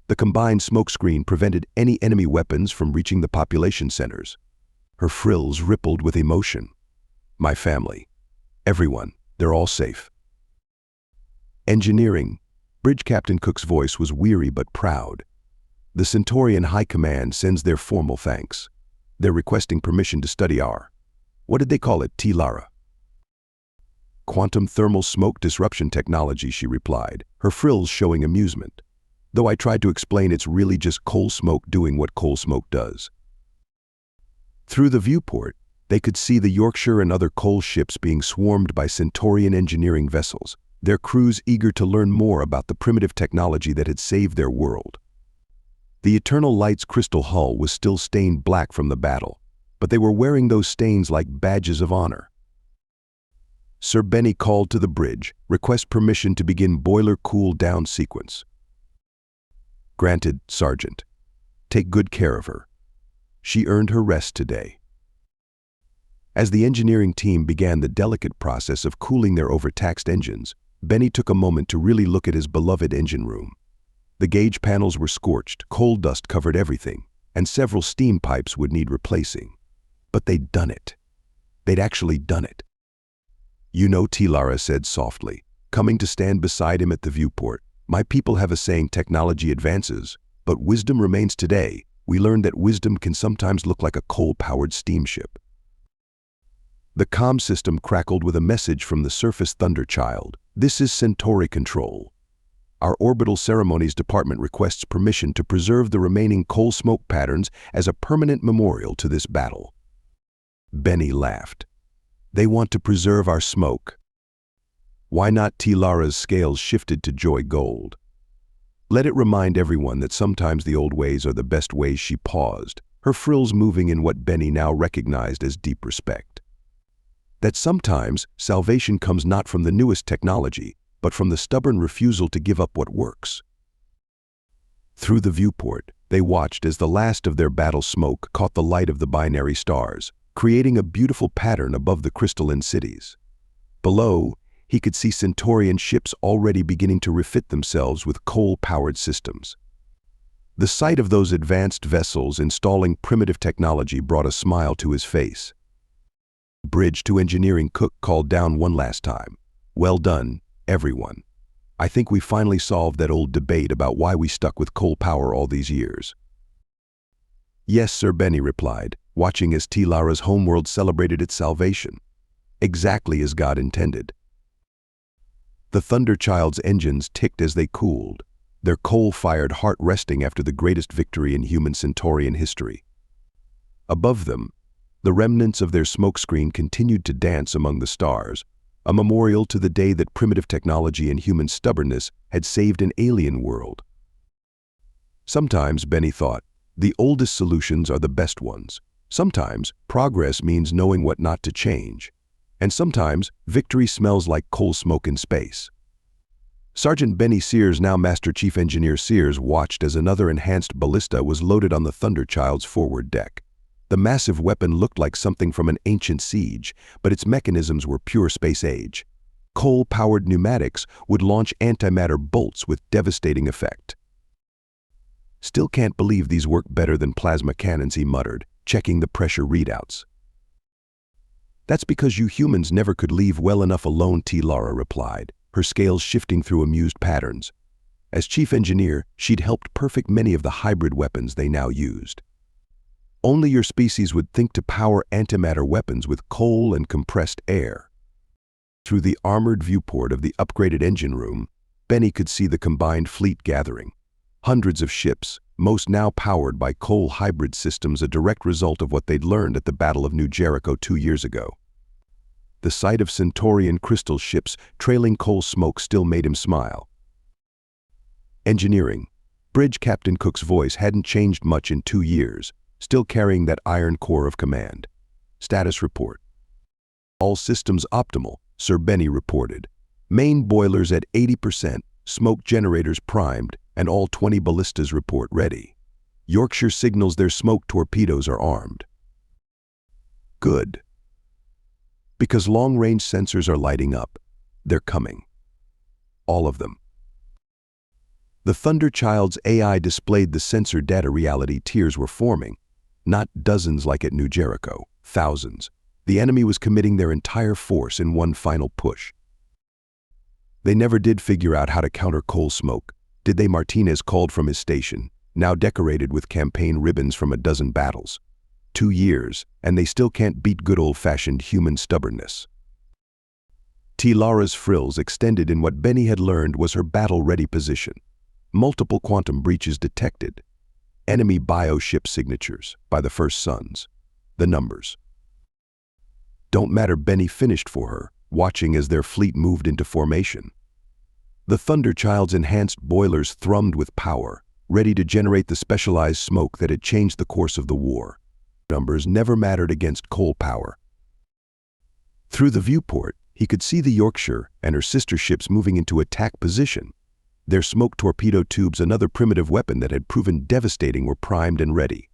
The combined smokescreen prevented any enemy weapons from reaching the population centers. Her frills rippled with emotion. "My family. Everyone. They're all safe." Engineering. Bridge Captain Cook's voice was weary but proud. "The Centurion High Command sends their formal thanks. They're requesting permission to study our— what did they call it, Lara?" "Quantum thermal smoke disruption technology," she replied, her frills showing amusement. "Though I tried to explain it's really just coal smoke doing what coal smoke does." Through the viewport, they could see the Yorkshire and other coal ships being swarmed by Centurion engineering vessels, their crews eager to learn more about the primitive technology that had saved their world. The Eternal Light's crystal hull was still stained black from the battle, but they were wearing those stains like badges of honor. Sir Benny called to the bridge, "Request permission to begin boiler cool-down sequence." "Granted, Sergeant. Take good care of her. She earned her rest today." As the engineering team began the delicate process of cooling their overtaxed engines, Benny took a moment to really look at his beloved engine room. The gauge panels were scorched, coal dust covered everything, and several steam pipes would need replacing. But they'd done it. They'd actually done it. "You know," Lara said softly, coming to stand beside him at the viewport, "my people have a saying: technology advances, but wisdom remains. Today, we learned that wisdom can sometimes look like a coal-powered steamship." The comm system crackled with a message from the surface Thunderchild. "This is Centauri Control. Our Orbital Ceremonies Department requests permission to preserve the remaining coal smoke patterns as a permanent memorial to this battle." Benny laughed. "They want to preserve our smoke. Why not?" Lara's scales shifted to joy gold. "Let it remind everyone that sometimes the old ways are the best ways." She paused, her frills moving in what Benny now recognized as deep respect. That sometimes salvation comes not from the newest technology, but from the stubborn refusal to give up what works. Through the viewport, they watched as the last of their battle smoke caught the light of the binary stars, creating a beautiful pattern above the crystalline cities. Below, he could see Centurion ships already beginning to refit themselves with coal-powered systems. The sight of those advanced vessels installing primitive technology brought a smile to his face. "Bridge to engineering," Cook called down one last time. "Well done, everyone. I think we finally solved that old debate about why we stuck with coal power all these years." "Yes, Sir," Benny replied, watching as Lara's homeworld celebrated its salvation. "Exactly as God intended." The Thunderchild's engines ticked as they cooled, their coal-fired heart resting after the greatest victory in human Centaurian history. Above them, the remnants of their smokescreen continued to dance among the stars, a memorial to the day that primitive technology and human stubbornness had saved an alien world. Sometimes, Benny thought, the oldest solutions are the best ones. Sometimes, progress means knowing what not to change. And sometimes, victory smells like coal smoke in space. Sergeant Benny Sears, now Master Chief Engineer Sears, watched as another enhanced ballista was loaded on the Thunderchild's forward deck. The massive weapon looked like something from an ancient siege, but its mechanisms were pure space age. Coal-powered pneumatics would launch antimatter bolts with devastating effect. "Still can't believe these work better than plasma cannons," he muttered, checking the pressure readouts. "That's because you humans never could leave well enough alone," Lara replied, her scales shifting through amused patterns. As chief engineer, she'd helped perfect many of the hybrid weapons they now used. "Only your species would think to power antimatter weapons with coal and compressed air." Through the armored viewport of the upgraded engine room, Benny could see the combined fleet gathering. Hundreds of ships, most now powered by coal hybrid systems, a direct result of what they'd learned at the Battle of New Jericho 2 years ago. The sight of Centurion crystal ships trailing coal smoke still made him smile. Engineering. Bridge Captain Cook's voice hadn't changed much in 2 years, still carrying that iron core of command. "Status report." "All systems optimal," Sir Benny reported. "Main boilers at 80%, smoke generators primed, and all 20 ballistas report ready. Yorkshire signals their smoke torpedoes are armed. Good. Because long-range sensors are lighting up. They're coming. All of them. The Thunderchild's AI displayed the sensor data reality tiers were forming. Not dozens like at New Jericho, thousands. The enemy was committing their entire force in one final push. They never did figure out how to counter coal smoke, did they? Martinez called from his station, now decorated with campaign ribbons from a dozen battles. 2 years, and they still can't beat good old-fashioned human stubbornness. Lara's frills extended in what Benny had learned was her battle-ready position. Multiple quantum breaches detected. Enemy bioship signatures by the first sons. The numbers. Don't matter, Benny finished for her, watching as their fleet moved into formation. The Thunderchild's enhanced boilers thrummed with power, ready to generate the specialized smoke that had changed the course of the war. Numbers never mattered against coal power. Through the viewport, he could see the Yorkshire and her sister ships moving into attack position. Their smoke torpedo tubes, another primitive weapon that had proven devastating, were primed and ready.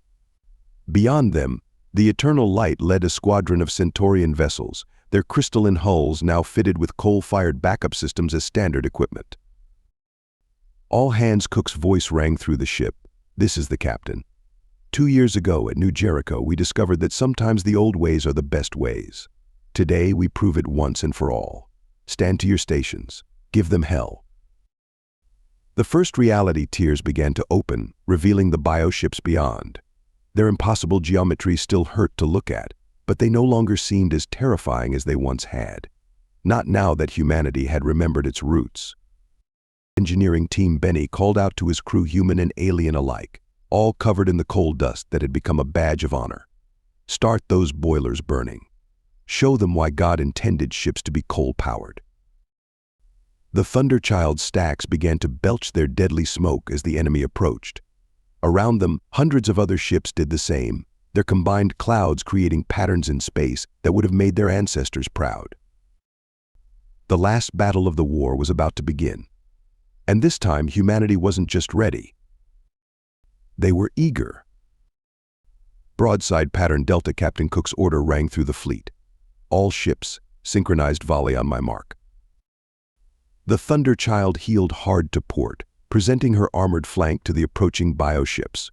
Beyond them, the Eternal Light led a squadron of Centaurian vessels, their crystalline hulls now fitted with coal-fired backup systems as standard equipment. All hands. Cook's voice rang through the ship. This is the captain. 2 years ago at New Jericho, we discovered that sometimes the old ways are the best ways. Today, we prove it once and for all. Stand to your stations. Give them hell. The first reality tiers began to open, revealing the bioships beyond. Their impossible geometry still hurt to look at, but they no longer seemed as terrifying as they once had. Not now that humanity had remembered its roots. Engineering team Benny called out to his crew, human and alien alike, all covered in the coal dust that had become a badge of honor. Start those boilers burning. Show them why God intended ships to be coal-powered. The Thunderchild's stacks began to belch their deadly smoke as the enemy approached. Around them, hundreds of other ships did the same, their combined clouds creating patterns in space that would have made their ancestors proud. The last battle of the war was about to begin. And this time, humanity wasn't just ready. They were eager. Broadside pattern Delta. Captain Cook's order rang through the fleet. All ships, synchronized volley on my mark. The Thunderchild heeled hard to port, presenting her armored flank to the approaching bioships.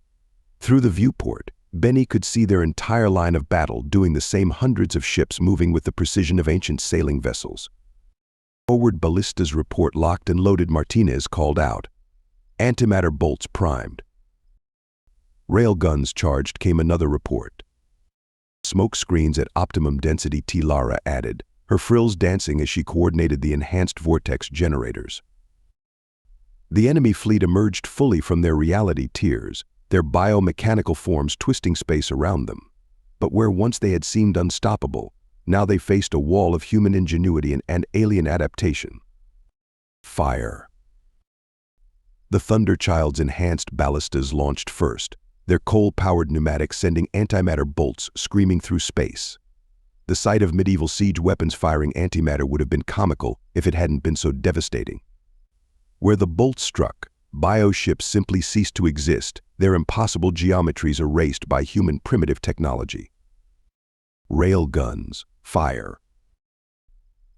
Through the viewport, Benny could see their entire line of battle doing the same, hundreds of ships moving with the precision of ancient sailing vessels. Forward ballistas report locked and loaded. Martinez called out. Antimatter bolts primed. Railguns charged. Came another report. Smoke screens at optimum density. Lara added, her frills dancing as she coordinated the enhanced vortex generators. The enemy fleet emerged fully from their reality tiers, their biomechanical forms twisting space around them. But where once they had seemed unstoppable, now they faced a wall of human ingenuity and alien adaptation. Fire. The Thunderchild's enhanced ballistas launched first, their coal-powered pneumatics sending antimatter bolts screaming through space. The sight of medieval siege weapons firing antimatter would have been comical if it hadn't been so devastating. Where the bolts struck, bioships simply ceased to exist, their impossible geometries erased by human primitive technology. Railguns, fire.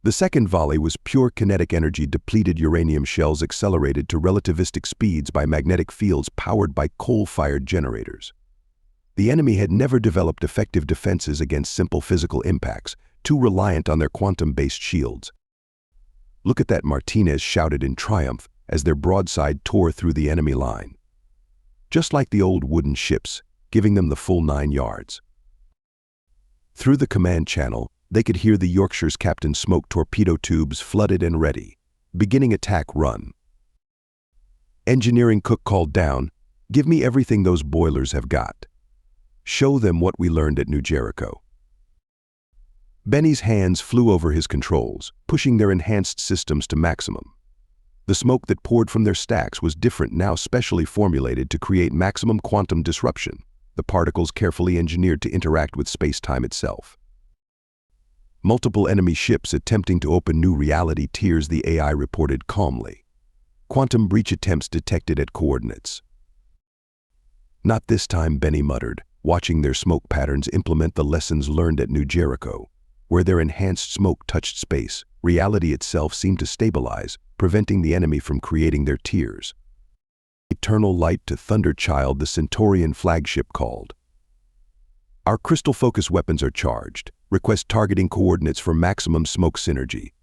The second volley was pure kinetic energy. Depleted uranium shells accelerated to relativistic speeds by magnetic fields powered by coal-fired generators. The enemy had never developed effective defenses against simple physical impacts, too reliant on their quantum-based shields. Look at that, Martinez shouted in triumph as their broadside tore through the enemy line. Just like the old wooden ships, giving them the full 9 yards. Through the command channel, they could hear the Yorkshire's captain's smoke torpedo tubes flooded and ready, beginning attack run. Engineering Cook called down, give me everything those boilers have got. Show them what we learned at New Jericho. Benny's hands flew over his controls, pushing their enhanced systems to maximum. The smoke that poured from their stacks was different now, specially formulated to create maximum quantum disruption, the particles carefully engineered to interact with space-time itself. Multiple enemy ships attempting to open new reality tiers, the AI reported calmly. Quantum breach attempts detected at coordinates. Not this time, Benny muttered, watching their smoke patterns implement the lessons learned at New Jericho. Where their enhanced smoke touched space, reality itself seemed to stabilize, preventing the enemy from creating their tiers. Eternal light to Thunder Child, the Centurion flagship called. Our crystal focus weapons are charged. Request targeting coordinates for maximum smoke synergy.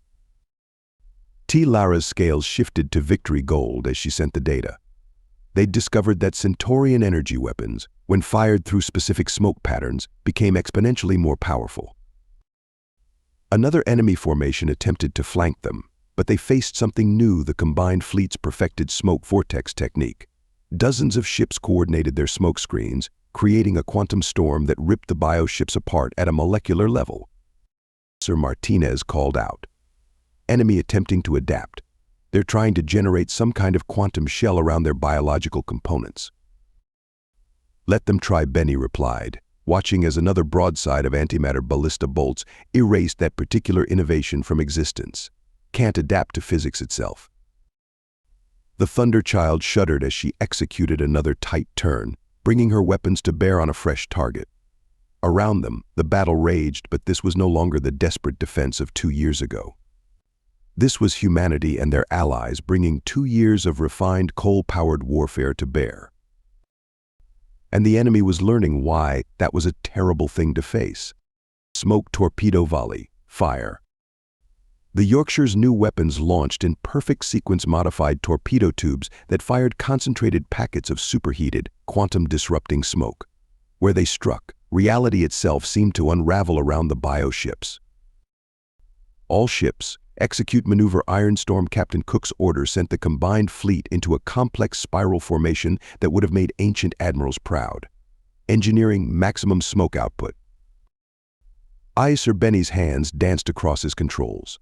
Lara's scales shifted to victory gold as she sent the data. They'd discovered that Centurion energy weapons, when fired through specific smoke patterns, became exponentially more powerful. Another enemy formation attempted to flank them, but they faced something new: the combined fleet's perfected smoke vortex technique. Dozens of ships coordinated their smoke screens, creating a quantum storm that ripped the bioships apart at a molecular level. Sir Martinez called out. Enemy attempting to adapt. They're trying to generate some kind of quantum shell around their biological components. Let them try, Benny replied, watching as another broadside of antimatter ballista bolts erased that particular innovation from existence. Can't adapt to physics itself. The Thunder Child shuddered as she executed another tight turn, bringing her weapons to bear on a fresh target. Around them, the battle raged, but this was no longer the desperate defense of 2 years ago. This was humanity and their allies bringing 2 years of refined coal-powered warfare to bear. And the enemy was learning why that was a terrible thing to face. Smoke torpedo volley, fire. The Yorkshire's new weapons launched in perfect sequence-modified torpedo tubes that fired concentrated packets of superheated, quantum-disrupting smoke. Where they struck, reality itself seemed to unravel around the bioships. All ships, execute maneuver Ironstorm. Captain Cook's order sent the combined fleet into a complex spiral formation that would have made ancient admirals proud. Engineering maximum smoke output. Sir Benny's hands danced across his controls.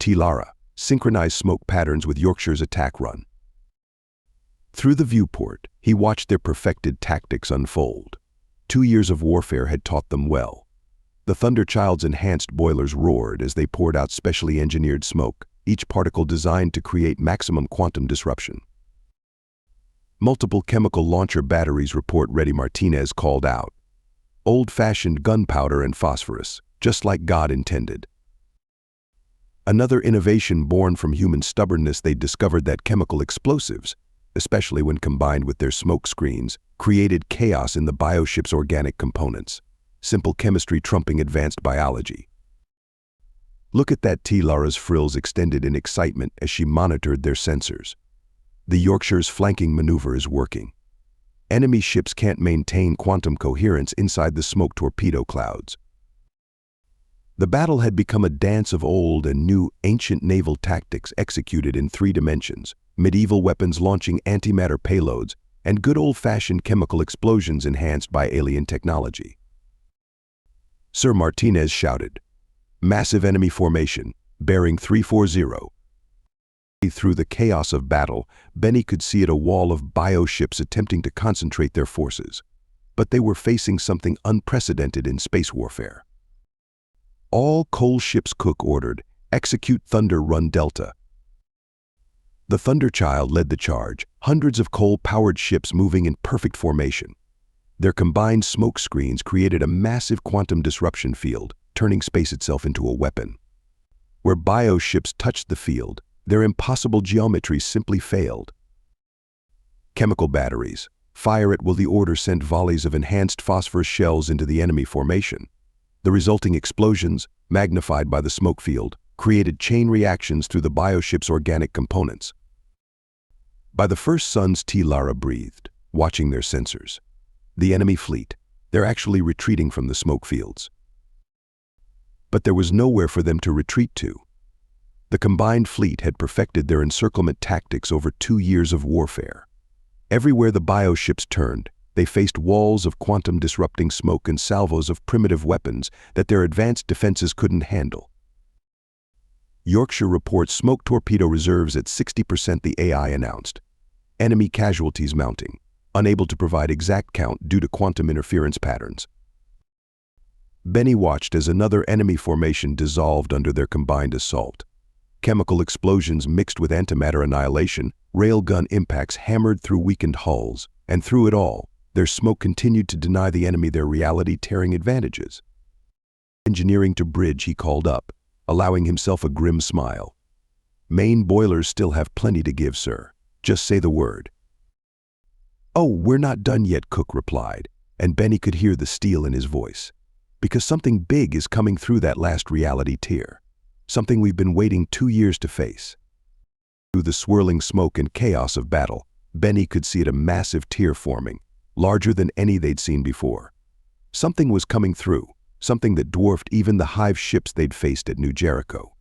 Lara synchronized smoke patterns with Yorkshire's attack run. Through the viewport, he watched their perfected tactics unfold. 2 years of warfare had taught them well. The Thunder Child's enhanced boilers roared as they poured out specially engineered smoke, each particle designed to create maximum quantum disruption. Multiple chemical launcher batteries report ready, Martinez called out. Old-fashioned gunpowder and phosphorus, just like God intended. Another innovation born from human stubbornness. They discovered that chemical explosives, especially when combined with their smoke screens, created chaos in the bioship's organic components. Simple chemistry trumping advanced biology. Look at that, Lara's frills extended in excitement as she monitored their sensors. The Yorkshire's flanking maneuver is working. Enemy ships can't maintain quantum coherence inside the smoke torpedo clouds. The battle had become a dance of old and new ancient naval tactics executed in 3 dimensions, medieval weapons launching antimatter payloads, and good old-fashioned chemical explosions enhanced by alien technology. Sir Martinez shouted. Massive enemy formation, bearing 340. Through the chaos of battle, Benny could see a wall of bioships attempting to concentrate their forces. But they were facing something unprecedented in space warfare. All coal ships, Cook ordered, execute Thunder Run Delta. The Thunder Child led the charge, hundreds of coal-powered ships moving in perfect formation. Their combined smoke screens created a massive quantum disruption field, turning space itself into a weapon. Where bioships touched the field, their impossible geometry simply failed. Chemical batteries, fire at will. The order sent volleys of enhanced phosphorus shells into the enemy formation. The resulting explosions, magnified by the smoke field, created chain reactions through the bioship's organic components. By the first suns, Lara breathed, watching their sensors. The enemy fleet, they're actually retreating from the smoke fields. But there was nowhere for them to retreat to. The combined fleet had perfected their encirclement tactics over 2 years of warfare. Everywhere the bioships turned, they faced walls of quantum-disrupting smoke and salvos of primitive weapons that their advanced defenses couldn't handle. Yorkshire reports smoke torpedo reserves at 60%, the AI announced. Enemy casualties mounting, unable to provide exact count due to quantum interference patterns. Benny watched as another enemy formation dissolved under their combined assault. Chemical explosions mixed with antimatter annihilation, railgun impacts hammered through weakened hulls, and through it all, their smoke continued to deny the enemy their reality-tearing advantages. Engineering to bridge, he called up, allowing himself a grim smile. Main boilers still have plenty to give, sir. Just say the word. Oh, we're not done yet, Cook replied, and Benny could hear the steel in his voice. Because something big is coming through that last reality tier. Something we've been waiting 2 years to face. Through the swirling smoke and chaos of battle, Benny could see it, a massive tier forming, larger than any they'd seen before. Something was coming through, something that dwarfed even the HYF ships they'd faced at New Jericho.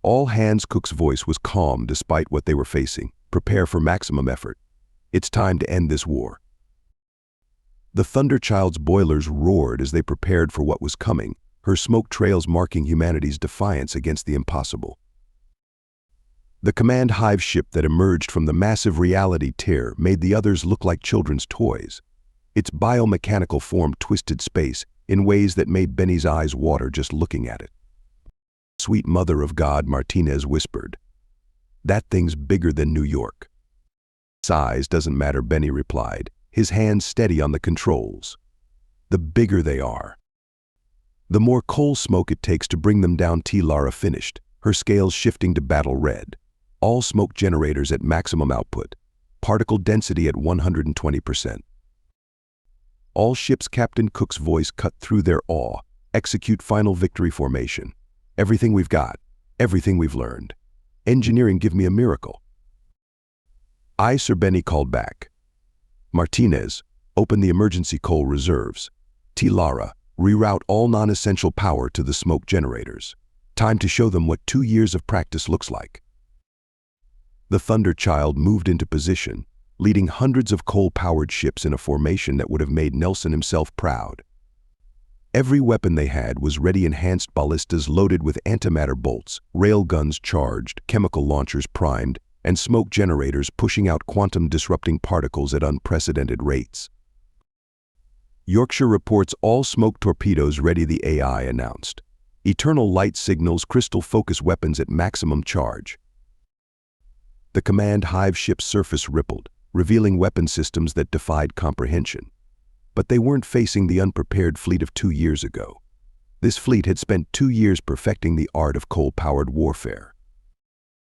All hands, Cook's voice was calm despite what they were facing. Prepare for maximum effort. It's time to end this war. The Thunderchild's boilers roared as they prepared for what was coming, her smoke trails marking humanity's defiance against the impossible. The command HYF ship that emerged from the massive reality tier made the others look like children's toys. Its biomechanical form twisted space in ways that made Benny's eyes water just looking at it. Sweet Mother of God, Martinez whispered. That thing's bigger than New York. Size doesn't matter, Benny replied, his hands steady on the controls. The bigger they are, the more coal smoke it takes to bring them down. Lara finished, her scales shifting to battle red. All smoke generators at maximum output. Particle density at 120%. All ships, Captain Cook's voice cut through their awe. Execute final victory formation. Everything we've got. Everything we've learned. Engineering, give me a miracle. Aye, Sir, Benny called back. Martinez, open the emergency coal reserves. Lara, reroute all non-essential power to the smoke generators. Time to show them what 2 years of practice looks like. The Thunderchild moved into position, leading hundreds of coal-powered ships in a formation that would have made Nelson himself proud. Every weapon they had was ready, enhanced ballistas loaded with antimatter bolts, railguns charged, chemical launchers primed, and smoke generators pushing out quantum-disrupting particles at unprecedented rates. Yorkshire reports all smoke torpedoes ready, the AI announced. Eternal light signals, crystal focus weapons at maximum charge. The command HYF ship's surface rippled, revealing weapon systems that defied comprehension. But they weren't facing the unprepared fleet of 2 years ago. This fleet had spent 2 years perfecting the art of coal-powered warfare.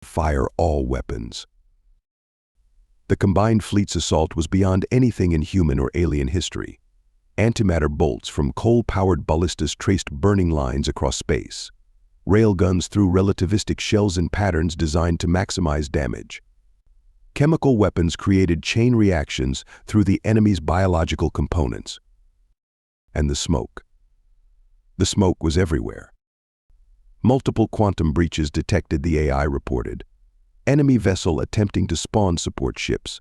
Fire all weapons. The combined fleet's assault was beyond anything in human or alien history. Antimatter bolts from coal-powered ballistas traced burning lines across space. Railguns threw relativistic shells in patterns designed to maximize damage. Chemical weapons created chain reactions through the enemy's biological components. And the smoke. The smoke was everywhere. Multiple quantum breaches detected, the AI reported. Enemy vessel attempting to spawn support ships.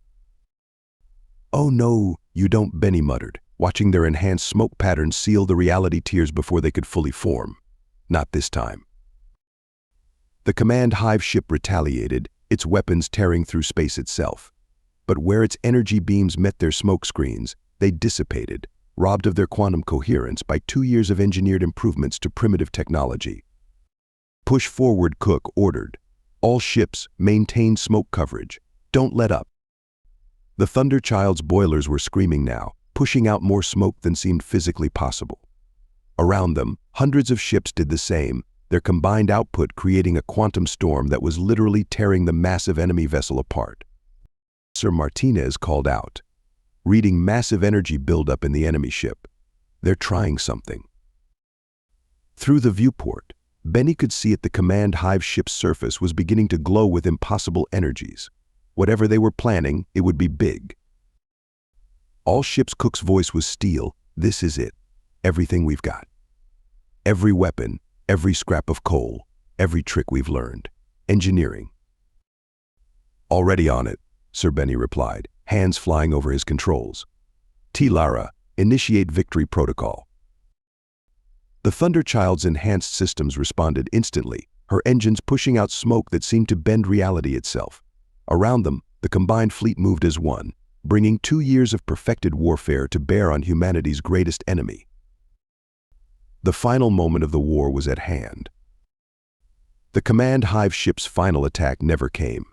Oh no, you don't, Benny muttered, watching their enhanced smoke patterns seal the reality tiers before they could fully form. Not this time. The command HYF ship retaliated, its weapons tearing through space itself. But where its energy beams met their smoke screens, they dissipated, robbed of their quantum coherence by 2 years of engineered improvements to primitive technology. Push forward, Cook ordered. All ships, maintain smoke coverage. Don't let up. The Thunderchild's boilers were screaming now, pushing out more smoke than seemed physically possible. Around them, hundreds of ships did the same, their combined output creating a quantum storm that was literally tearing the massive enemy vessel apart. Sir Martinez called out, reading massive energy buildup in the enemy ship. They're trying something. Through the viewport, Benny could see at the command HYF ship's surface was beginning to glow with impossible energies. Whatever they were planning, it would be big. All ships, Cook's voice was steel. This is it. Everything we've got. Every weapon, every scrap of coal, every trick we've learned. Engineering. Already on it, Sir Benny replied, hands flying over his controls. Lara, initiate victory protocol. The Thunderchild's enhanced systems responded instantly, her engines pushing out smoke that seemed to bend reality itself. Around them, the combined fleet moved as one, bringing 2 years of perfected warfare to bear on humanity's greatest enemy. The final moment of the war was at hand. The command hive ship's final attack never came.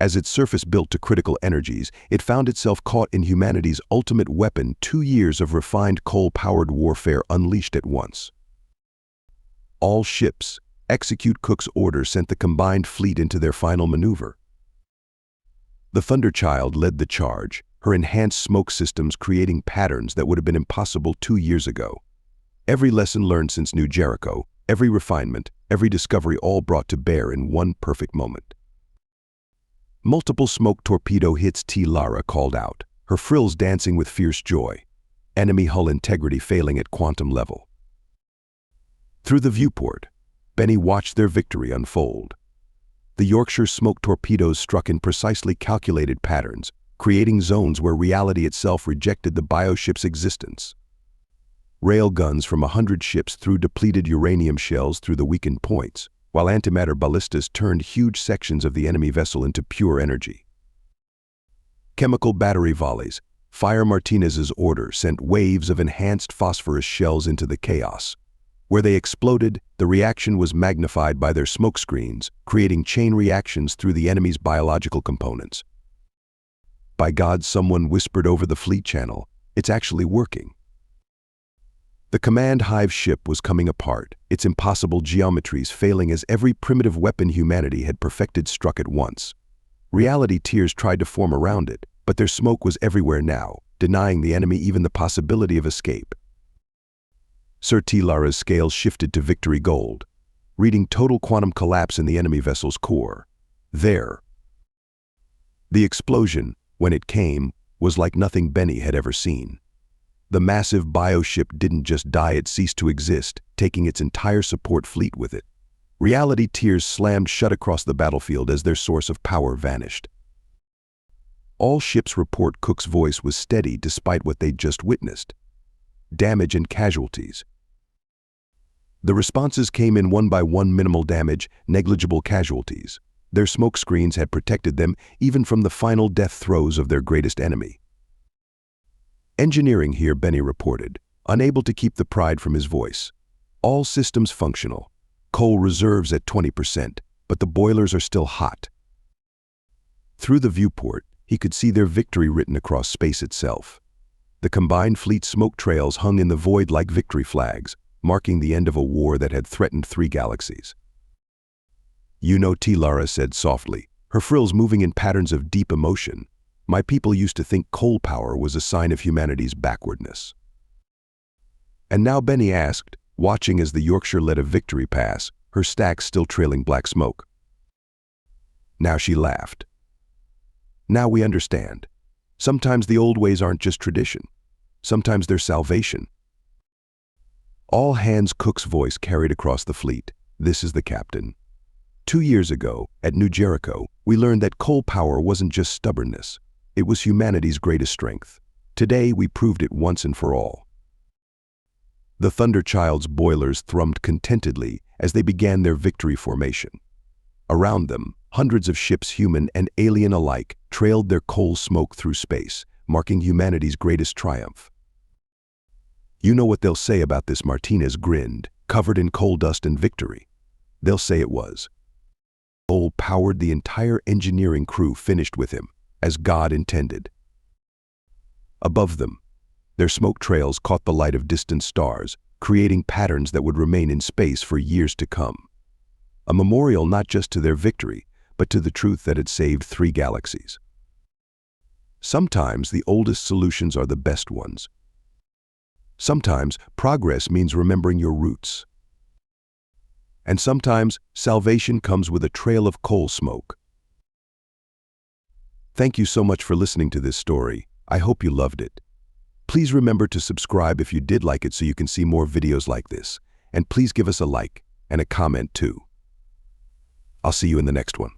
As its surface built to critical energies, it found itself caught in humanity's ultimate weapon, 2 years of refined coal-powered warfare unleashed at once. All ships, execute Cook's order, sent the combined fleet into their final maneuver. The Thunderchild led the charge, her enhanced smoke systems creating patterns that would have been impossible 2 years ago. Every lesson learned since New Jericho, every refinement, every discovery, all brought to bear in one perfect moment. Multiple smoke torpedo hits. Lara called out, her frills dancing with fierce joy. Enemy hull integrity failing at quantum level. Through the viewport, Benny watched their victory unfold. The Yorkshire smoke torpedoes struck in precisely calculated patterns, creating zones where reality itself rejected the bioship's existence. Rail guns from 100 ships threw depleted uranium shells through the weakened points, while antimatter ballistas turned huge sections of the enemy vessel into pure energy. Chemical battery volleys, Fire Martinez's order, sent waves of enhanced phosphorus shells into the chaos. Where they exploded, the reaction was magnified by their smoke screens, creating chain reactions through the enemy's biological components. By God, someone whispered over the fleet channel, it's actually working. The command hive ship was coming apart, its impossible geometries failing as every primitive weapon humanity had perfected struck at once. Reality tears tried to form around it, but their smoke was everywhere now, denying the enemy even the possibility of escape. Sir Lara's scales shifted to victory gold, reading total quantum collapse in the enemy vessel's core. There. The explosion, when it came, was like nothing Benny had ever seen. The massive bioship didn't just die, it ceased to exist, taking its entire support fleet with it. Reality tears slammed shut across the battlefield as their source of power vanished. All ships report. Cook's voice was steady despite what they'd just witnessed. Damage and casualties. The responses came in one by one: minimal damage, negligible casualties. Their smoke screens had protected them even from the final death throes of their greatest enemy. Engineering here, Benny reported, unable to keep the pride from his voice. All systems functional. Coal reserves at 20%, but the boilers are still hot. Through the viewport, he could see their victory written across space itself. The combined fleet smoke trails hung in the void like victory flags, marking the end of a war that had threatened 3 galaxies. You know, Lara said softly, her frills moving in patterns of deep emotion. My people used to think coal power was a sign of humanity's backwardness. And now, Benny asked, watching as the Yorkshire led a victory pass, her stacks still trailing black smoke. Now she laughed. Now we understand. Sometimes the old ways aren't just tradition. Sometimes they're salvation. All hands. Cook's voice carried across the fleet. This is the captain. 2 years ago, at New Jericho, we learned that coal power wasn't just stubbornness. It was humanity's greatest strength. Today, we proved it once and for all. The Thunderchild's boilers thrummed contentedly as they began their victory formation. Around them, hundreds of ships, human and alien alike, trailed their coal smoke through space, marking humanity's greatest triumph. You know what they'll say about this? Martinez grinned, covered in coal dust and victory. They'll say it was. Coal powered the entire engineering crew, finished with him, as God intended. Above them, their smoke trails caught the light of distant stars, creating patterns that would remain in space for years to come. A memorial not just to their victory, but to the truth that had saved 3 galaxies. Sometimes the oldest solutions are the best ones. Sometimes progress means remembering your roots. And sometimes salvation comes with a trail of coal smoke. Thank you so much for listening to this story. I hope you loved it. Please remember to subscribe if you did like it so you can see more videos like this. And please give us a like and a comment too. I'll see you in the next one.